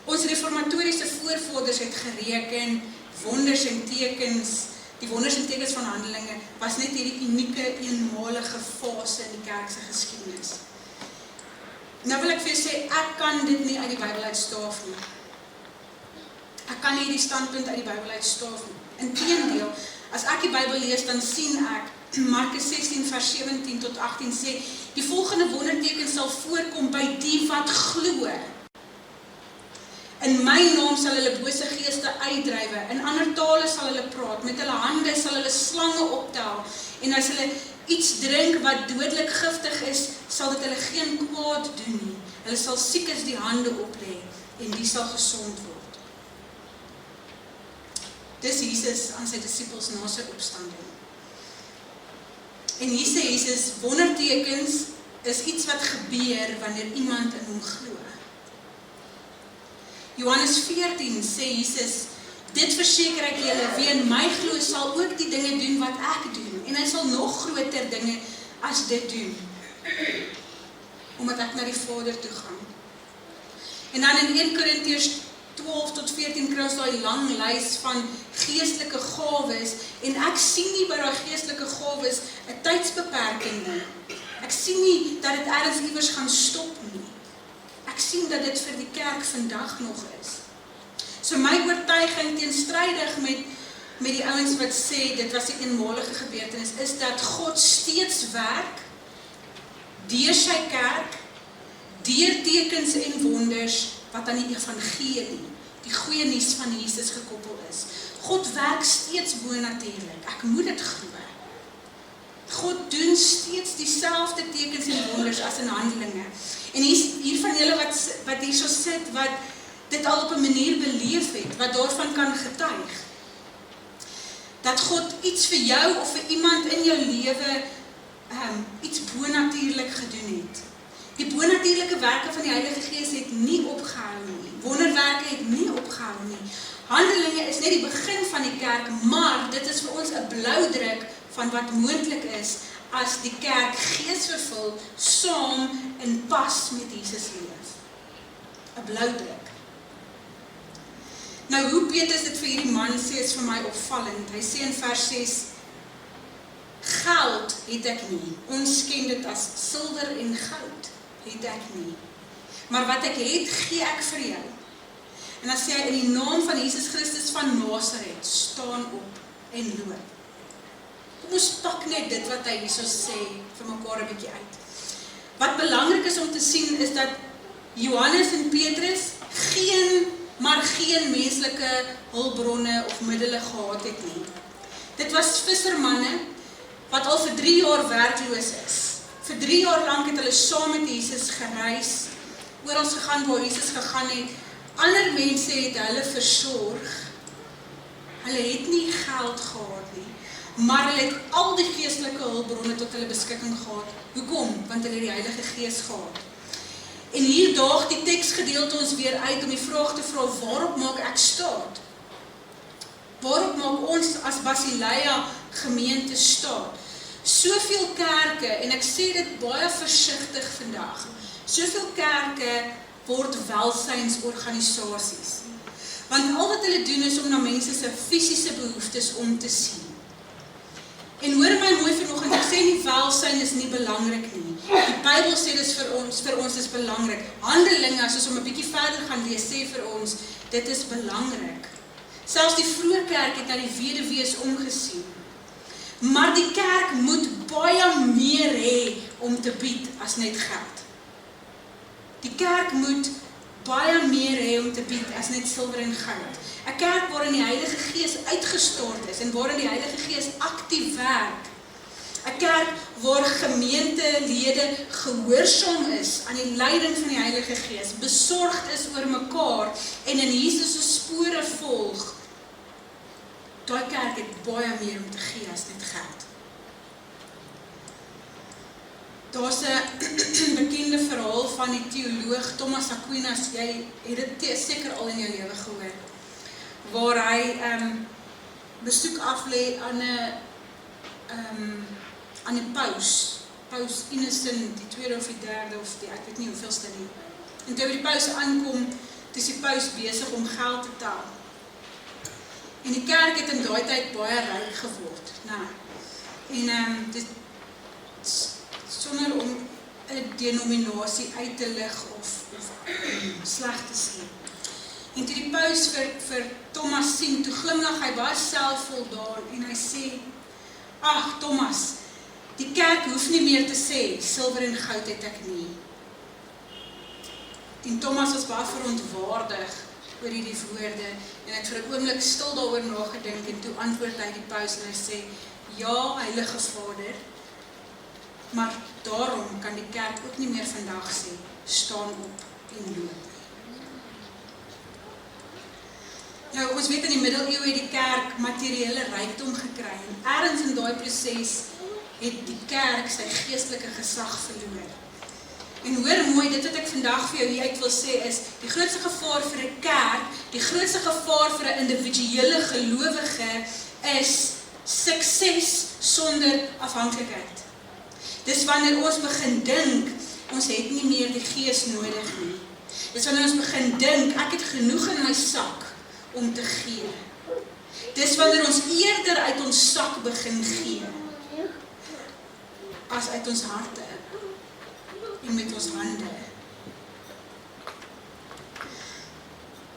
Ons reformatoriese voorvaders het gereken, wonders en tekens, die wonders en tekens van Handelinge, was net hierdie unieke, eenmalige fase in die kerk se geskiedenis. Nou wil ek vir jou sê, ek kan dit nie uit die Bybel uitstaaf nie. Ek kan nie hierdie standpunt uit die Bybel uitstaaf nie. Inteendeel, as ek die Bybel lees, dan sien ek, Markus 16 vers 17 tot 18 sê, die volgende wonderteken sal voorkom by die wat glo. In my naam sal hulle bose geeste uitdrywe, in ander tale sal hulle praat, met hulle hande sal hulle slange optel, en as hulle iets drink wat dodelik giftig is, sal dit hulle geen kwaad doen nie. Hulle sal siekes die hande oplê en die sal gesond word. Dis Jesus aan sy disippels na sy opstanding. En hier sê Jesus, wondertekens is iets wat gebeur wanneer iemand in hom glo. Johannes 14 sê Jesus, dit verseker ek julle, wie in my glo sal ook die dinge doen wat ek doen, en hy sal nog groter dinge as dit doen, omdat ek na die Vader toe gaan. En dan in 1 Korintiërs 12 tot 14 kry ons daai lang lys van geestelike gawes, en ek sien nie by daai geestelike gawes 'n tydsbeperking nie. Ek sien nie dat dit ergens iewers gaan stop nie. Ek sien dat dit vir die kerk vandag nog is. So my oortuiging teenstrydig met die ouens wat sê dit was 'n eenmalige gebeurtenis, is dat God steeds werk deur sy kerk, deur tekens en wonders wat aan die evangelie, die goeie nuus van Jesus gekoppel is. God werk steeds bonatuurlik. Ek moet dit glo. God doen steeds dieselfde tekens en wonders as in Handelinge. En hier van julle wat hier so sit, wat dit al op 'n manier beleef het, wat daarvan kan getuig. Dat God iets vir jou of vir iemand in jou lewe iets bonatuurlik gedoen het. Die bonatuurlike werke van die Heilige Gees het nie opgehou nie. Wonderwerke het nie opgehou nie. Handelinge is net die begin van die kerk, maar dit is vir ons 'n bloudruk van wat moontlik is as die kerk geesvervul saam in pas met Jesus leef. 'n Bloudruk. Nou hoe Petrus dit vir hierdie man sê is vir my opvallend. Hy sê in vers 6, geld het ek nie. Ons ken dit as silwer en goud. Het ek nie. Maar wat ek het, gee ek vir jou. En dan sê hy, in die naam van Jesus Christus van Nasaret, staan op en loop. Kom ons pak net dit wat hy hierso sê, vir mekaar 'n bietjie uit. Wat belangrik is om te sien, is dat Johannes en Petrus geen menslike hulpbronne of middele gehad het nie. Dit was vissermanne, wat al vir 3 jaar werkloos is. Vir 3 jaar lank het hulle saam met Jesus gereis, oral gegaan waar Jesus gegaan het. Ander mense het hulle versorg. Hulle het nie geld gehad nie, maar hulle het al die geestelike hulpbronne tot hulle beskikking gehad. Hoekom? Want hulle het die Heilige Gees gehad. En hier daag die teksgedeelte ons weer uit om die vraag te vra, waarop maak ek staat? Waarop maak ons as Basileia gemeente staat? Soveel kerke, en ek sê dit baie versigtig vandag, soveel kerke word welsynsorganisasies. Want al wat hulle doen is om na mense se fisiese behoeftes om te sien. En hoor my mooi vanoggend, ek sê nie welsyn is nie belangrik nie. Die Bybel sê dis vir ons is belangrik. Handelinge, as ons om 'n bietjie verder gaan lees, sê vir ons, dit is belangrik. Selfs die vroeë kerk het na die weduwees omgesien. Maar die kerk moet baie meer hê om te bied as net geld. Die kerk moet baie meer hê om te bied as net silwer en goud. 'n Kerk waarin die Heilige Gees uitgestort is en waarin die Heilige Gees aktief werk. 'n Kerk waar gemeentelede gehoorsaam is aan die leiding van die Heilige Gees, besorgd is oor mekaar en in Jesus se spore volg. Daai kerk het baie meer om te gee as net geld. Daar's 'n bekende verhaal van die teoloog Thomas Aquinas, jy het dit seker al in jou lewe gehoor, waar hy besoek aflê aan 'n paus Innocent, die tweede of die derde of die, ek weet nie hoeveelste nie. En toe die paus aankom, is die paus besig om geld te tel. En die kerk het in daai tyd baie ryk geword, En dit sonder om 'n denominasie uit te lig of sleg te sê. En toe die paus vir Thomas sien, toe glimlag hy baie selfvoldaan en hy sê, ag Thomas, die kerk hoef nie meer te sê, silwer en goud het ek nie. En Thomas was baie verontwaardig oor hierdie woorde en het vir 'n oomblik stil daaroor nagedink en toe antwoord hy die paus en hy sê, ja, Heilige Vader, maar daarom kan die kerk ook nie meer vandag sê, staan op en loop. Nou, ons weet in die middeleeuwe het die kerk materiële rykdom gekry, en ergens in daai proses het die kerk sy geestelike gesag verloor. En hoor mooi, dit wat ek vandag vir jou hier uit wil sê is, die grootste gevaar vir 'n kerk, die grootste gevaar vir 'n individuele gelowige is sukses sonder afhanklikheid. Dis wanneer ons begin dink, ons het nie meer die gees nodig nie. Dis wanneer ons begin dink, ek het genoeg in my sak om te gee. Dis wanneer ons eerder uit ons sak begin gee, as uit ons harte en met ons hande.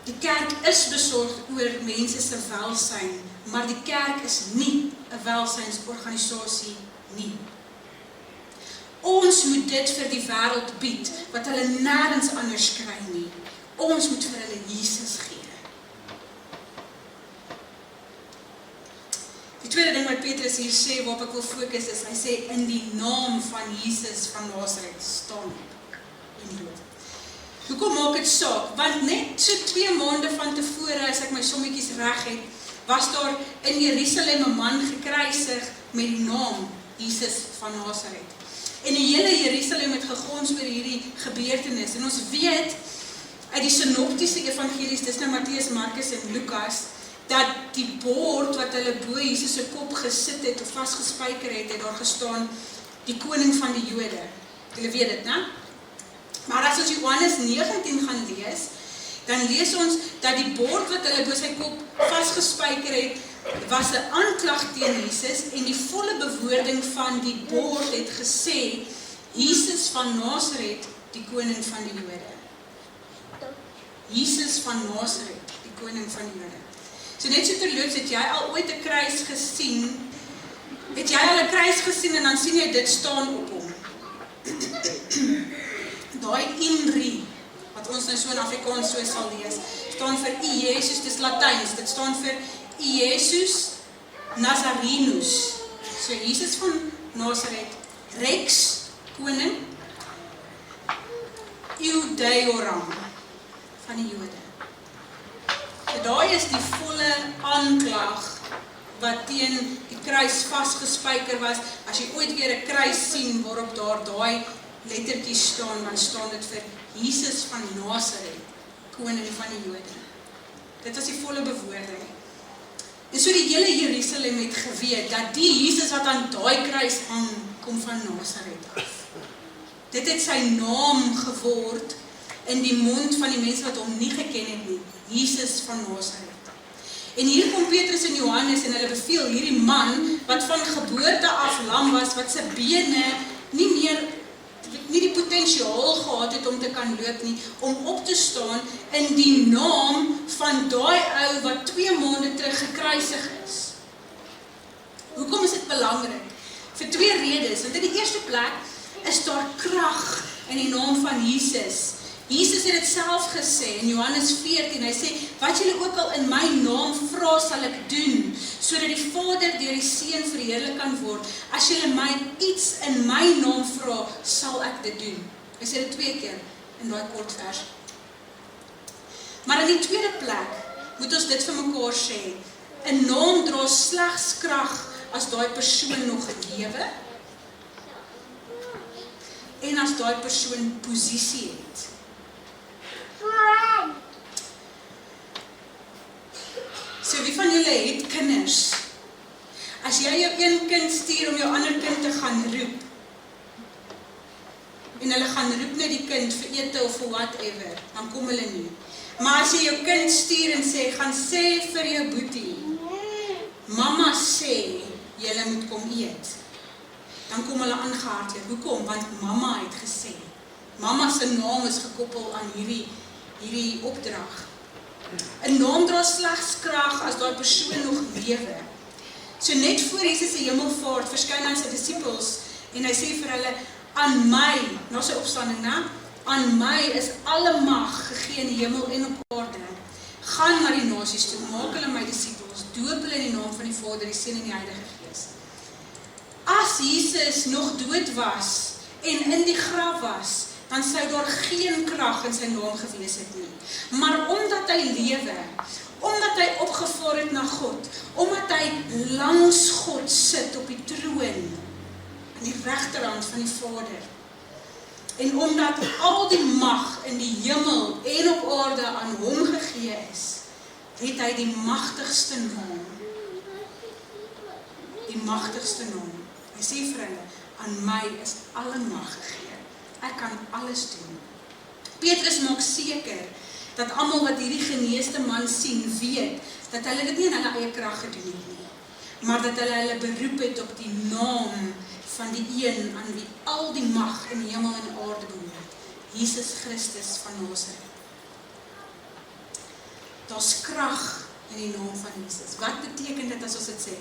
Die kerk is besorgd oor mense se welsyn, maar die kerk is nie 'n welsynsorganisasie nie. Ons moet dit vir die wêreld bied, wat hulle nêrens anders kry nie. Ons moet vir hulle Jesus gee. Die tweede ding wat Petrus hier sê, waarop ek wil fokus is, hy sê, in die naam van Jesus van Nasaret, staan op en loop. Hoekom maak dit saak? Want net so 2 maande van tevore, as ek my sommetjies reg het, was daar in Jerusalem 'n man gekruisig met die naam Jesus van Nasaret. En die hele Jerusalem het gegons oor hierdie gebeurtenis. En ons weet uit die sinoptiese evangelies, dis nou Matteus, Markus en Lukas, dat die bord wat hulle bo Jesus se kop gesit het of vasgespijker het, het daar gestaan, die koning van die Jode. Julle weet dit, né? Maar as ons Johannes 19 gaan lees, dan lees ons dat die bord wat hulle bo sy kop vasgespijker het, was 'n aanklag teen Jesus, en die volle bewoording van die bord het gesê, Jesus van Nasaret, die koning van die Jode. Jesus van Nasaret, die koning van die Jode. So net so terloops, het jy al ooit 'n kruis gesien? Het jy al 'n kruis gesien en dan sien jy dit staan op hom? Daai INRI, wat ons nou so in Afrikaans so sal lees, staan vir I Jesus, dis Latyns, dit staan vir I Jesus Nazarenus. So Jesus van Nasaret, Rex, koning, Iudeoram, van die Jode. So daai is die volle aanklag wat teen die kruis vasgespijker was. As jy ooit weer 'n kruis sien waarop daar daai lettertjies staan, dan staan dit vir Jesus van Nasaret, koning van die Jode. Dit was die volle bewoording. En so die hele Jerusalem het geweet dat die Jesus wat aan daai kruis hang, kom van Nasaret af. Dit het sy naam geword in die mond van die mense wat hom nie geken het nie, Jesus van Nasaret. En hier kom Petrus en Johannes en hulle beveel hierdie man, wat van geboorte af lam was, wat sy bene nie die potensiaal gehad het om te kan loop nie, om op te staan in die naam van daai ou wat 2 maande terug gekruisig is. Hoekom is dit belangrik? Vir 2 redes. Want in die eerste plek is daar krag in die naam van Jesus. Jesus het dit self gesê in Johannes 14, hy sê, wat julle ook al in my naam vra, sal ek doen, sodat die Vader deur die Seun verheerlik kan word. As julle my iets in my naam vra, sal ek dit doen. Hy sê dit 2 keer in daai kort vers. Maar in die tweede plek, moet ons dit vir mekaar sê, 'n naam dra slegs krag as daai persoon nog lewe, en as daai persoon posisie het. So wie van julle het kinders? As jy jou een kind stuur om jou ander kind te gaan roep, en hulle gaan roep net die kind vir ete of vir whatever, dan kom hulle nie. Maar as jy jou kind stuur en sê, gaan sê vir jou boetie, mamma sê, julle moet kom eet, dan kom hulle aangehardloop. Hoekom? Want mamma het gesê. Mamma se naam is gekoppel aan hierdie opdrag. 'n naam dra slegs krag as daai persoon nog lewe. So net voor Jesus se hemelvaart verskyn aan sy disippels en hy sê vir hulle, aan my, na sy opstanding, aan my is alle mag gegee in die hemel en op aarde. Gaan na die nasies toe, maak hulle my disippels, doop hulle in die naam van die Vader, die Seun en die Heilige Gees. As Jesus nog dood was en in die graf was, dan sou daar geen krag in sy naam gewees het nie. Maar omdat hy lewe, omdat hy opgevaar het na God, omdat hy langs God sit op die troon, aan die regterhand van die Vader, en omdat al die mag in die hemel en op aarde aan hom gegee is, het hy die magtigste naam. Die magtigste naam. Hy sê vir hulle, aan my is alle mag gegee. Ek kan alles doen. Petrus maak seker, dat almal wat hierdie geneesde man sien, weet, dat hulle dit nie in hulle eie krag gedoen het nie, maar dat hulle beroep het op die naam van die een aan wie al die mag in die hemel en aarde behoort, Jesus Christus van Nazareth. Daar's krag in die naam van Jesus. Wat beteken dit as ons dit sê?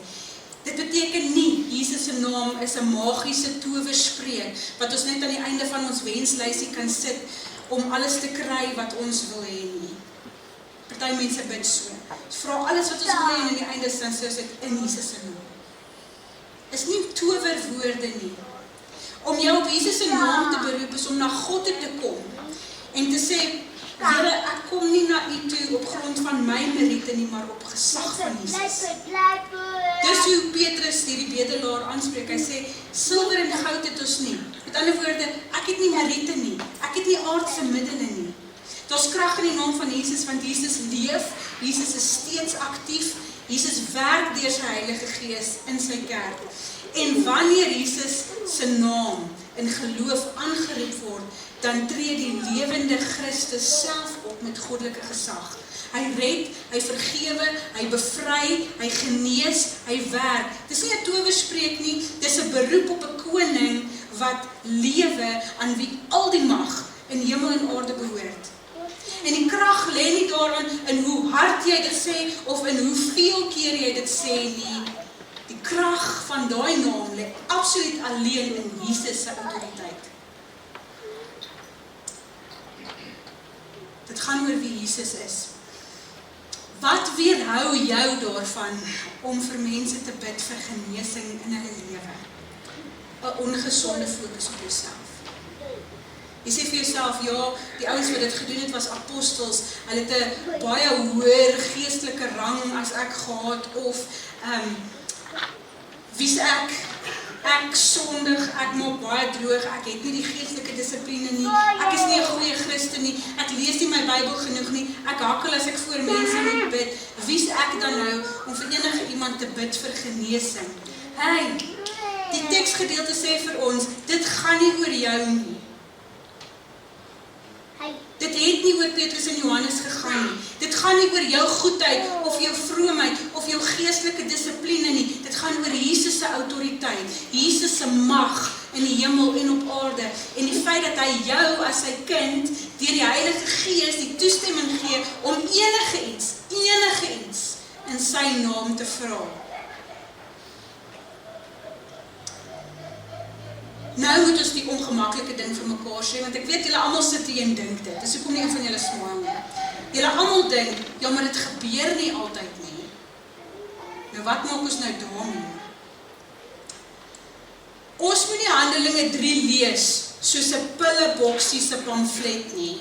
Dit beteken nie, Jesus se naam is 'n magiese towerspreek, wat ons net aan die einde van ons wenslysie kan sit, om alles te kry wat ons wil hê nie. Party mense bid so. Ons vra alles wat ons wil hê en aan die einde dan sê ons dit in Jesus se naam. Is nie towerwoorde nie. Om jou op Jesus se naam te beroep is om na God toe te kom en te sê, Here, ek kom nie na U toe op grond van my meriete nie, maar op gesag van Jesus. Dis hoe Petrus hierdie bedelaar aanspreek. Hy sê, silwer en goud het ons nie. Met ander woorde, ek het nie meriete nie. Ek het nie aardse middele nie. Daar's krag in die naam van Jesus, want Jesus leef, Jesus is steeds aktief, Jesus werk deur sy Heilige Gees in sy kerk. En wanneer Jesus se naam in geloof aangeroep word, dan tree die lewende Christus self op met goddelike gesag. Hy red, hy vergewe, hy bevry, hy genees, hy werk. Dis nie 'n towerspreek nie, dis 'n beroep op 'n koning wat lewe, aan wie al die mag in hemel en aarde behoort. En die krag lê nie daarin in hoe hard jy dit sê of in hoeveel keer jy dit sê nie. Die krag van daai naam lê absoluut alleen in Jesus se autoriteit. Dit gaan oor wie Jesus is. Wat weerhou jou daarvan om vir mense te bid vir genesing in hulle lewe? 'n Ongesonde fokus op jouself. Jy sê vir jouself, ja, die ouens wat dit gedoen het was apostels, hulle het 'n baie hoër geestelike rang as ek gehad, of wie's ek? Ek sondig, ek maak baie droog, ek het nie die geestelike dissipline nie, ek is nie 'n goeie Christen nie, ek lees nie my Bybel genoeg nie, ek hakkel as ek voor mense moet bid. Wie's ek dan nou om vir enige iemand te bid vir genesing? Hey, die teksgedeelte sê vir ons, dit gaan nie oor jou nie. Dit het nie oor Petrus en Johannes gegaan nie. Dit gaan nie oor jou goedheid, of jou vroomheid, of jou geestelike dissipline nie. Dit gaan oor Jesus se autoriteit, Jesus se mag in die hemel en op aarde, en die feit dat hy jou as sy kind, deur die Heilige Gees die toestemming gee, om enige iets in sy naam te vra. Nou moet ons die ongemaklike ding vir mekaar sê, want ek weet julle almal sit hier en dink dit. Dis hoekom nie een van julle smaal nie. Julle almal dink, ja, maar dit gebeur nie altyd nie. Nou wat maak ons nou daarmee? Ons moet nie Handelinge 3 lees soos 'n pilleboksie se pamflet nie.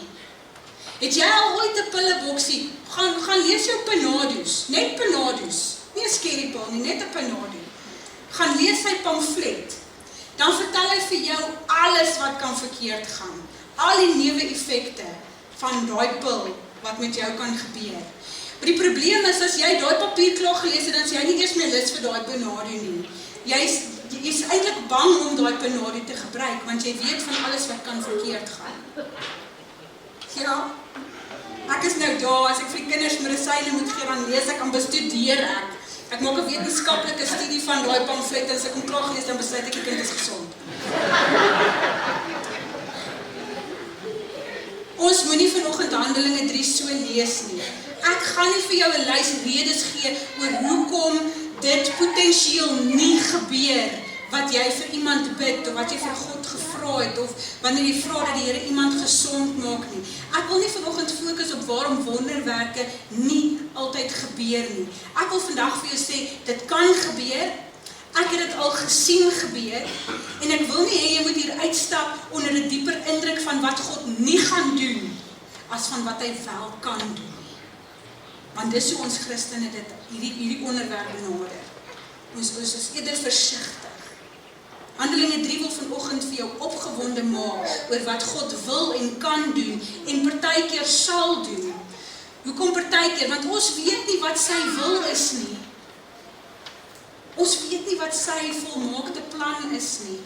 Het jy al ooit 'n pilleboksie? Gaan lees jou Penados, net Penados. Nie 'n skerry pil nie, net 'n Panado. Gaan lees sy pamflet. Dan vertel hy vir jou alles wat kan verkeerd gaan. Al die neeweffekte van daai pil wat met jou kan gebeur. Maar die probleem is, as jy daai papier klaar gelees het, dan is jy nie eers meer lus vir daai Panado nie. Jy's eintlik bang om daai Panado te gebruik, want jy weet van alles wat kan verkeerd gaan. Ja, ek is nou daar, as ek vir die kinders medisyne moet gee, dan lees ek, dan bestudeer ek. Ek maak 'n wetenskaplike studie van daai pamflet, en as ek hom klaar gelees, dan besluit ek die kind is gesond. Ons moenie vanoggend Handelinge 3 so lees nie. Ek gaan nie vir jou 'n lys redes gee oor hoekom dit potensieel nie gebeur wat jy vir iemand bid, of wat jy vir God gevra het, of wanneer jy vra dat die Here iemand gesond maak nie. Ek wil nie vanoggend fokus op waarom wonderwerke nie altyd gebeur nie. Ek wil vandag vir jou sê, dit kan gebeur. Ek het dit al gesien gebeur, en ek wil nie hê jy moet hier uitstap onder 'n dieper indruk van wat God nie gaan doen, as van wat hy wel kan doen. Want dis hoe ons Christene hierdie onderwerp benader. Ons is eerder versigtig. Handelinge 3 wil vanoggend vir jou opgewonde maak oor wat God wil en kan doen en partykeer sal doen. Hoekom partykeer? Want ons weet nie wat sy wil is nie. Ons weet nie wat sy volmaakte plan is nie.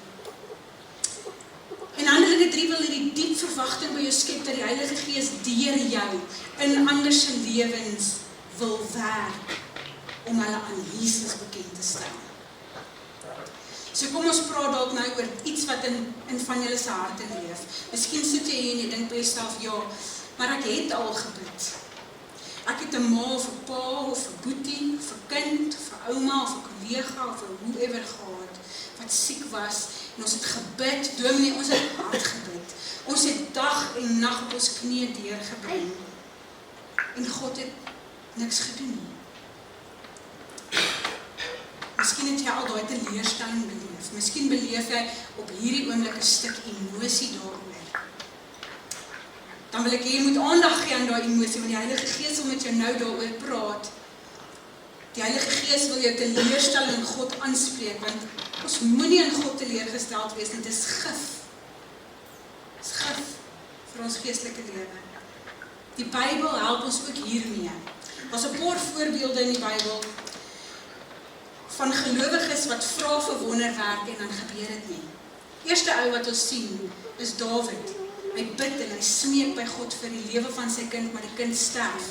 En Handelinge 3 wil hierdie diep verwagting by jou skep dat die Heilige Gees deur jou in ander se lewens wil werk om hulle aan Jesus bekend te stel. So kom ons praat dalk nou oor iets wat in van julle se harte leef. Miskien sit jy hier en jy dink by jouself, ja, maar ek het al gebid. Ek het 'n ma of 'n pa of 'n boetie of 'n kind of 'n ouma of 'n kollega of 'n whoever gehad wat siek was en ons het gebid, dominee, ons het hard gebid. Ons het dag en nag op ons knieë deurgebring. En God het niks gedoen nie. Miskien het jy al daai teleurstelling beleef. Miskien beleef jy op hierdie oomblik 'n stuk emosie daaroor. Dan wil ek hê jy moet aandag gee aan daai emosie, want die Heilige Gees wil met jou nou daaroor praat. Die Heilige Gees wil jou teleurstelling in God aanspreek, want ons moenie in God teleurgesteld wees nie, dit is gif. Dit is gif vir ons geestelike lewe. Die Bybel help ons ook hiermee. Daar's 'n paar voorbeelde in die Bybel van gelowiges wat vra vir wonderwerke en dan gebeur dit nie. Eerste ou wat ons sien is Dawid. Hy bid en hy smeek by God vir die lewe van sy kind, maar die kind sterf.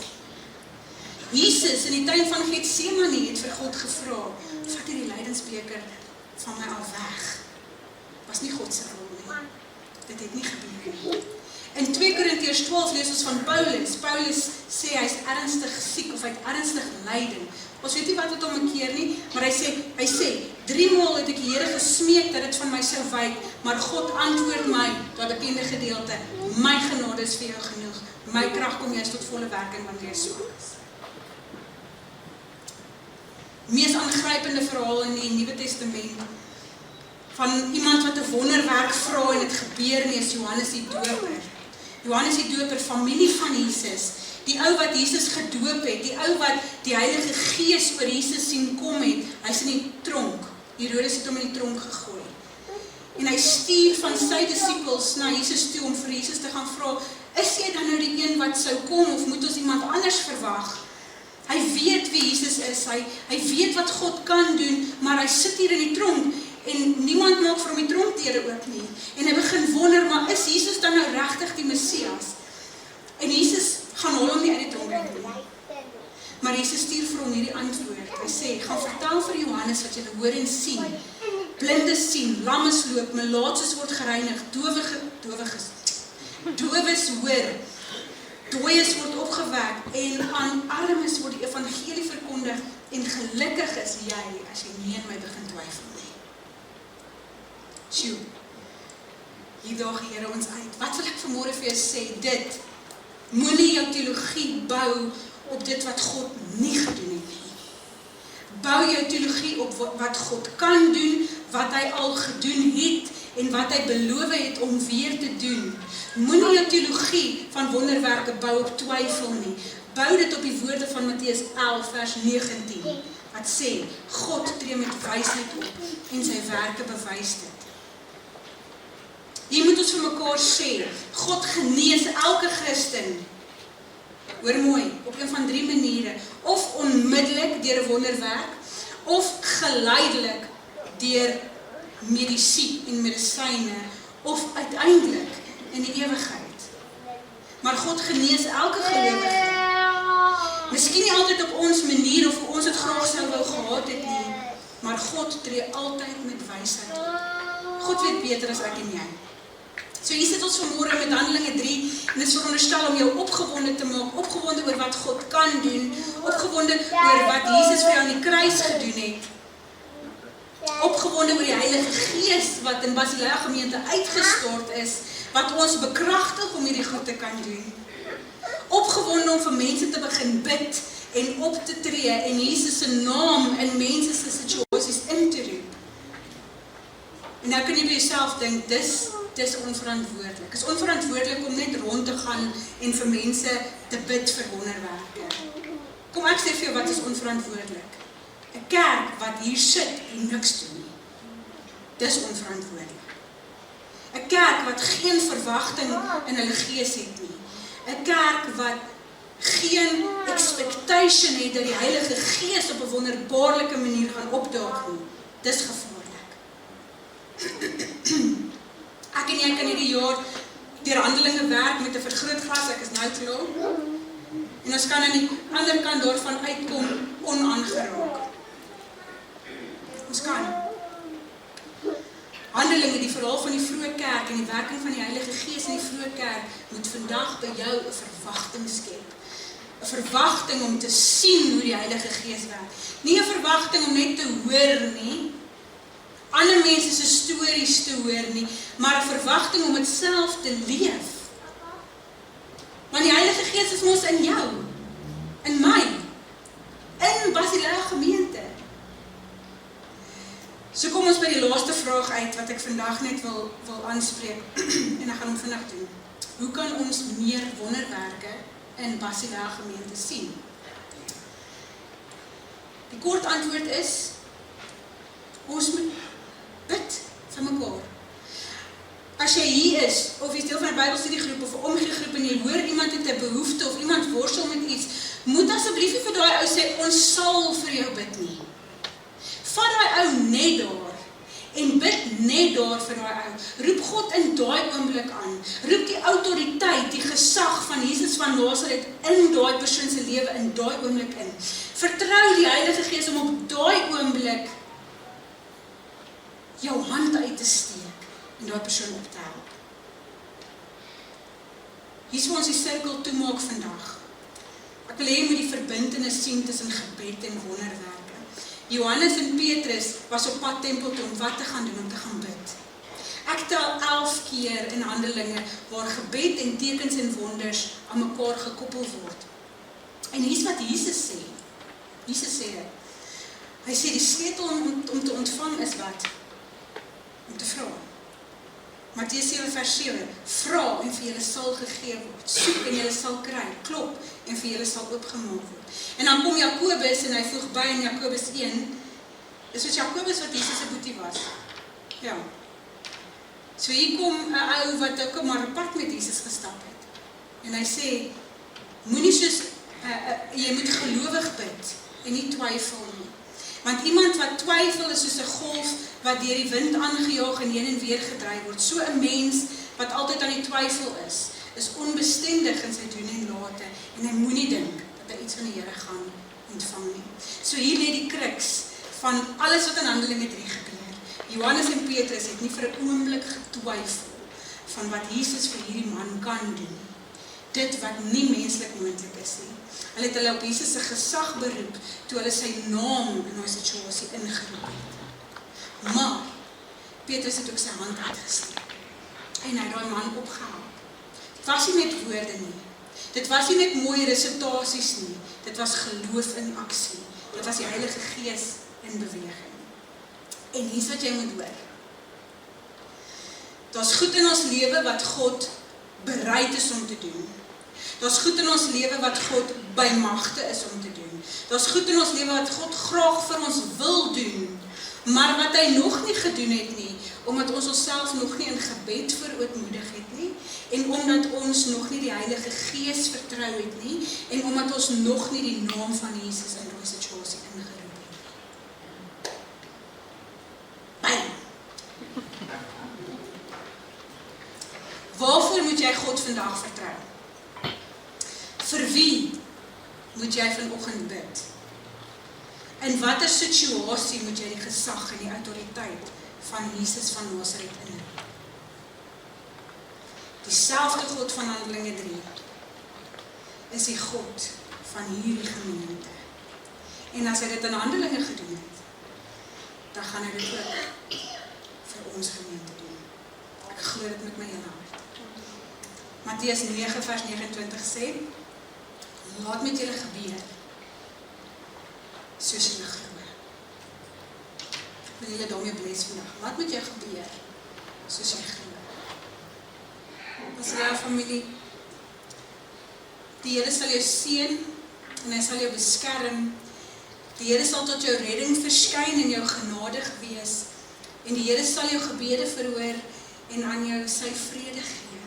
Jesus in die tuin van Getsemane het vir God gevra, vat hierdie lydensbeker van my af weg. Was nie God se wil nie. Dit het nie gebeur nie. In 2 Korintiërs 12 lees ons van Paulus. Paulus sê hy is ernstig siek of hy het ernstig lyding. Ons weet nie wat het hom bekeer nie, maar hy sê 3 maal het ek die Here gesmeek dat dit van my sou wyk, maar God antwoord my, daai bekende gedeelte, my genade is vir jou genoeg. My krag kom juist tot volle werking wanneer jy swak is. Mees aangrypende verhaal in die Nuwe Testament van iemand wat 'n wonderwerk vra en dit gebeur nie, is Johannes die Doper. Johannes die Doper, familie van Jesus, die ou wat Jesus gedoop het, die ou wat die Heilige Gees oor Jesus sien kom het, hy's in die tronk. Herodes het hom in die tronk gegooi. En hy stuur van sy disippels na Jesus toe om vir Jesus te gaan vra, is jy dan nou die een wat sou kom of moet ons iemand anders verwag? Hy weet wie Jesus is, hy weet wat God kan doen, maar hy sit hier in die tronk en niemand maak vir hom die tronkdeure oop nie. En hy begin wonder, maar is Jesus dan nou regtig die Messias? En Jesus gaan hom nie uit die tronk uit nie. Maar Jesus stuur vir hom hierdie antwoord. Hy sê, gaan vertel vir Johannes wat jy hoor en sien. Blindes sien, lammes loop, melaatses word gereinig, dowes hoor, dooies word opgewek en aan armes word die evangelie verkondig en gelukkig is jy as jy nie in my begin twyfel nie. Sjoe, hier daag die Here ons uit. Wat wil ek vanmôre vir jou sê? Dit, moenie jou teologie bou op dit wat God nie gedoen het nie. Bou jou teologie op wat God kan doen, wat hy al gedoen het en wat hy beloof het om weer te doen. Moenie jou teologie van wonderwerke bou op twyfel nie. Bou dit op die woorde van Matteus 11 vers 19 wat sê, God tree met wysheid op en sy werke bewys dit. Hier moet ons vir mekaar sê, God genees elke Christen. Hoor mooi, op een van 3 maniere. Of onmiddellik deur 'n wonderwerk, of geleidelik deur medisyne en medisyne, of uiteindelik in die ewigheid. Maar God genees elke gelowige. Miskien nie altyd op ons manier of hoe ons dit graag sou wou gehad het nie, maar God tree altyd met wysheid op. God weet beter as ek en jy. So hier sit ons vanmôre met Handelinge 3 en dit is veronderstel om jou opgewonde te maak, opgewonde oor wat God kan doen, opgewonde oor wat Jesus vir jou aan die kruis gedoen het, opgewonde oor die Heilige Gees wat in Basileia gemeente uitgestort is, wat ons bekragtig om hierdie goed te kan doen, opgewonde om vir mense te begin bid en op te tree en Jesus se naam in mense se situasies in te roep. En nou kan jy by jouself dink, dis onverantwoordelik. Is onverantwoordelik om net rond te gaan en vir mense te bid vir wonderwerke. Kom ek sê vir jou wat is onverantwoordelik. 'n Kerk wat hier sit en niks doen nie. Dis onverantwoordelik. 'n Kerk wat geen verwagting in hulle gees het nie. 'n Kerk wat geen expectation het dat die Heilige Gees op 'n wonderbaarlike manier gaan opdaag nie. Dis gevaarlik. Ek en jy kan hierdie jaar deur Handelinge werk met 'n vergrootglas, ek is nou klaar. En ons kan aan die ander kant daarvan uitkom onaangeraak. Ons kan. Handelinge, die verhaal van die vroeë kerk en die werking van die Heilige Gees in die vroeë kerk moet vandag by jou 'n verwagting skep. 'n Verwagting om te sien hoe die Heilige Gees werk. Nie 'n verwagting om net te hoor nie, ander mense se stories te hoor nie, maar 'n verwagting om dit self te leef. Want die Heilige Gees is mos in jou, in my, in Basileia gemeente. So kom ons by die laaste vraag uit wat ek vandag net wil aanspreek en ek gaan hom vinnig doen. Hoe kan ons meer wonderwerke in Basileia gemeente sien? Die kort antwoord is, ons moet bid vir mekaar. As jy hier is, of jy is deel van 'n Bybelstudiegroep of 'n omgegroep en jy hoor iemand het 'n behoefte of iemand worstel met iets, moet asseblief nie vir daai ou sê, ons sal vir jou bid nie. Vat daai ou net daar en bid net daar vir daai ou. Roep God in daai oomblik aan. Roep die autoriteit, die gesag van Jesus van Nasaret in daai persoon se lewe in daai oomblik in. Vertrou die Heilige Gees om op daai oomblik jou hand uit te steek en daai persoon op te help. Hier wil ons die sirkel toemaak vandag. Ek wil hê jy moet die verbintenis sien tussen gebed en wonderwerke. Johannes en Petrus was op pad tempel toe om wat te gaan doen, om te gaan bid. Ek tel 11 keer in Handelinge waar gebed en tekens en wonders aan mekaar gekoppel word. En hier's wat Jesus sê. Jesus sê dit. Hy sê die sleutel om te ontvang is wat? Om te vra. Matteus 7 vers 7, vra en vir julle sal gegee word, soek en julle sal kry, klop en vir julle sal oopgemaak word. En dan kom Jakobus en hy voeg by in Jakobus 1, dis soos Jakobus wat Jesus se boetie was. Ja. So hier kom 'n ou wat ook maar 'n pad met Jesus gestap het. En hy sê, moenie soos, jy moet gelowig bid en nie twyfel nie. Want iemand wat twyfel is soos 'n golf wat deur die wind aangejaag en heen en weer gedryf word. So 'n mens wat altyd aan die twyfel is onbestendig in sy doen en late en hy moenie dink dat hy iets van die Here gaan ontvang nie. So hier lê die kruks van alles wat in Handelinge 3 gebeur. Johannes en Petrus het nie vir 'n oomblik getwyfel van wat Jesus vir hierdie man kan doen. Dit wat nie menslik moontlik is nie. Hulle het hulle op Jesus se gesag beroep toe hulle sy naam in daai situasie ingeroep het. Maar Petrus het ook sy hand uitgesteek en hy het daai man opgehelp. Dit was nie net woorde nie. Dit was nie net mooi resitasies nie. Dit was geloof in aksie. Dit was die Heilige Gees in beweging. En hier's wat jy moet hoor. Daar's goed in ons lewe wat God bereid is om te doen. Daar's goed in ons lewe wat God by magte is om te doen. Daar's goed in ons lewe wat God graag vir ons wil doen, maar wat hy nog nie gedoen het nie, omdat ons onsself nog nie in gebed verootmoedig het nie, en omdat ons nog nie die Heilige Gees vertrou het nie, en omdat ons nog nie die naam van Jesus in die situasie ingeroep het. Bang! Waarvoor moet jy God vandag vertrou? Vir wie moet jy vanoggend bid? In watter situasie moet jy die gesag en die autoriteit van Jesus van Nasaret inroep? Dieselfde God van Handelinge 3 is die God van hierdie gemeente. En as hy dit in Handelinge gedoen het, dan gaan hy dit ook vir ons gemeente doen. Ek glo dit met my hele hart. Matteus 9 vers 29 sê, laat met julle gebeur, soos julle glo. wil julle daarmee bless vandag. Wat met jou gebeur, soos jy glo? As jou familie, die Here sal jou seën, en hy sal jou beskerm. Die Here sal tot jou redding verskyn en jou genadig wees, en die Here sal jou gebede verhoor, en aan jou sy vrede gee.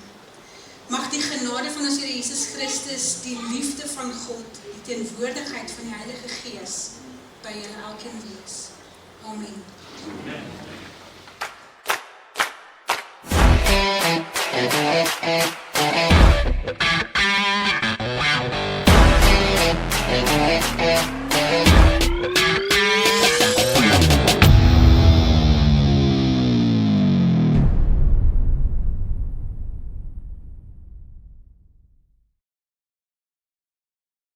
Mag die genade van ons Here Jesus Christus, die liefde van God, die teenwoordigheid van die Heilige Gees, by julle elkeen wees. Amen.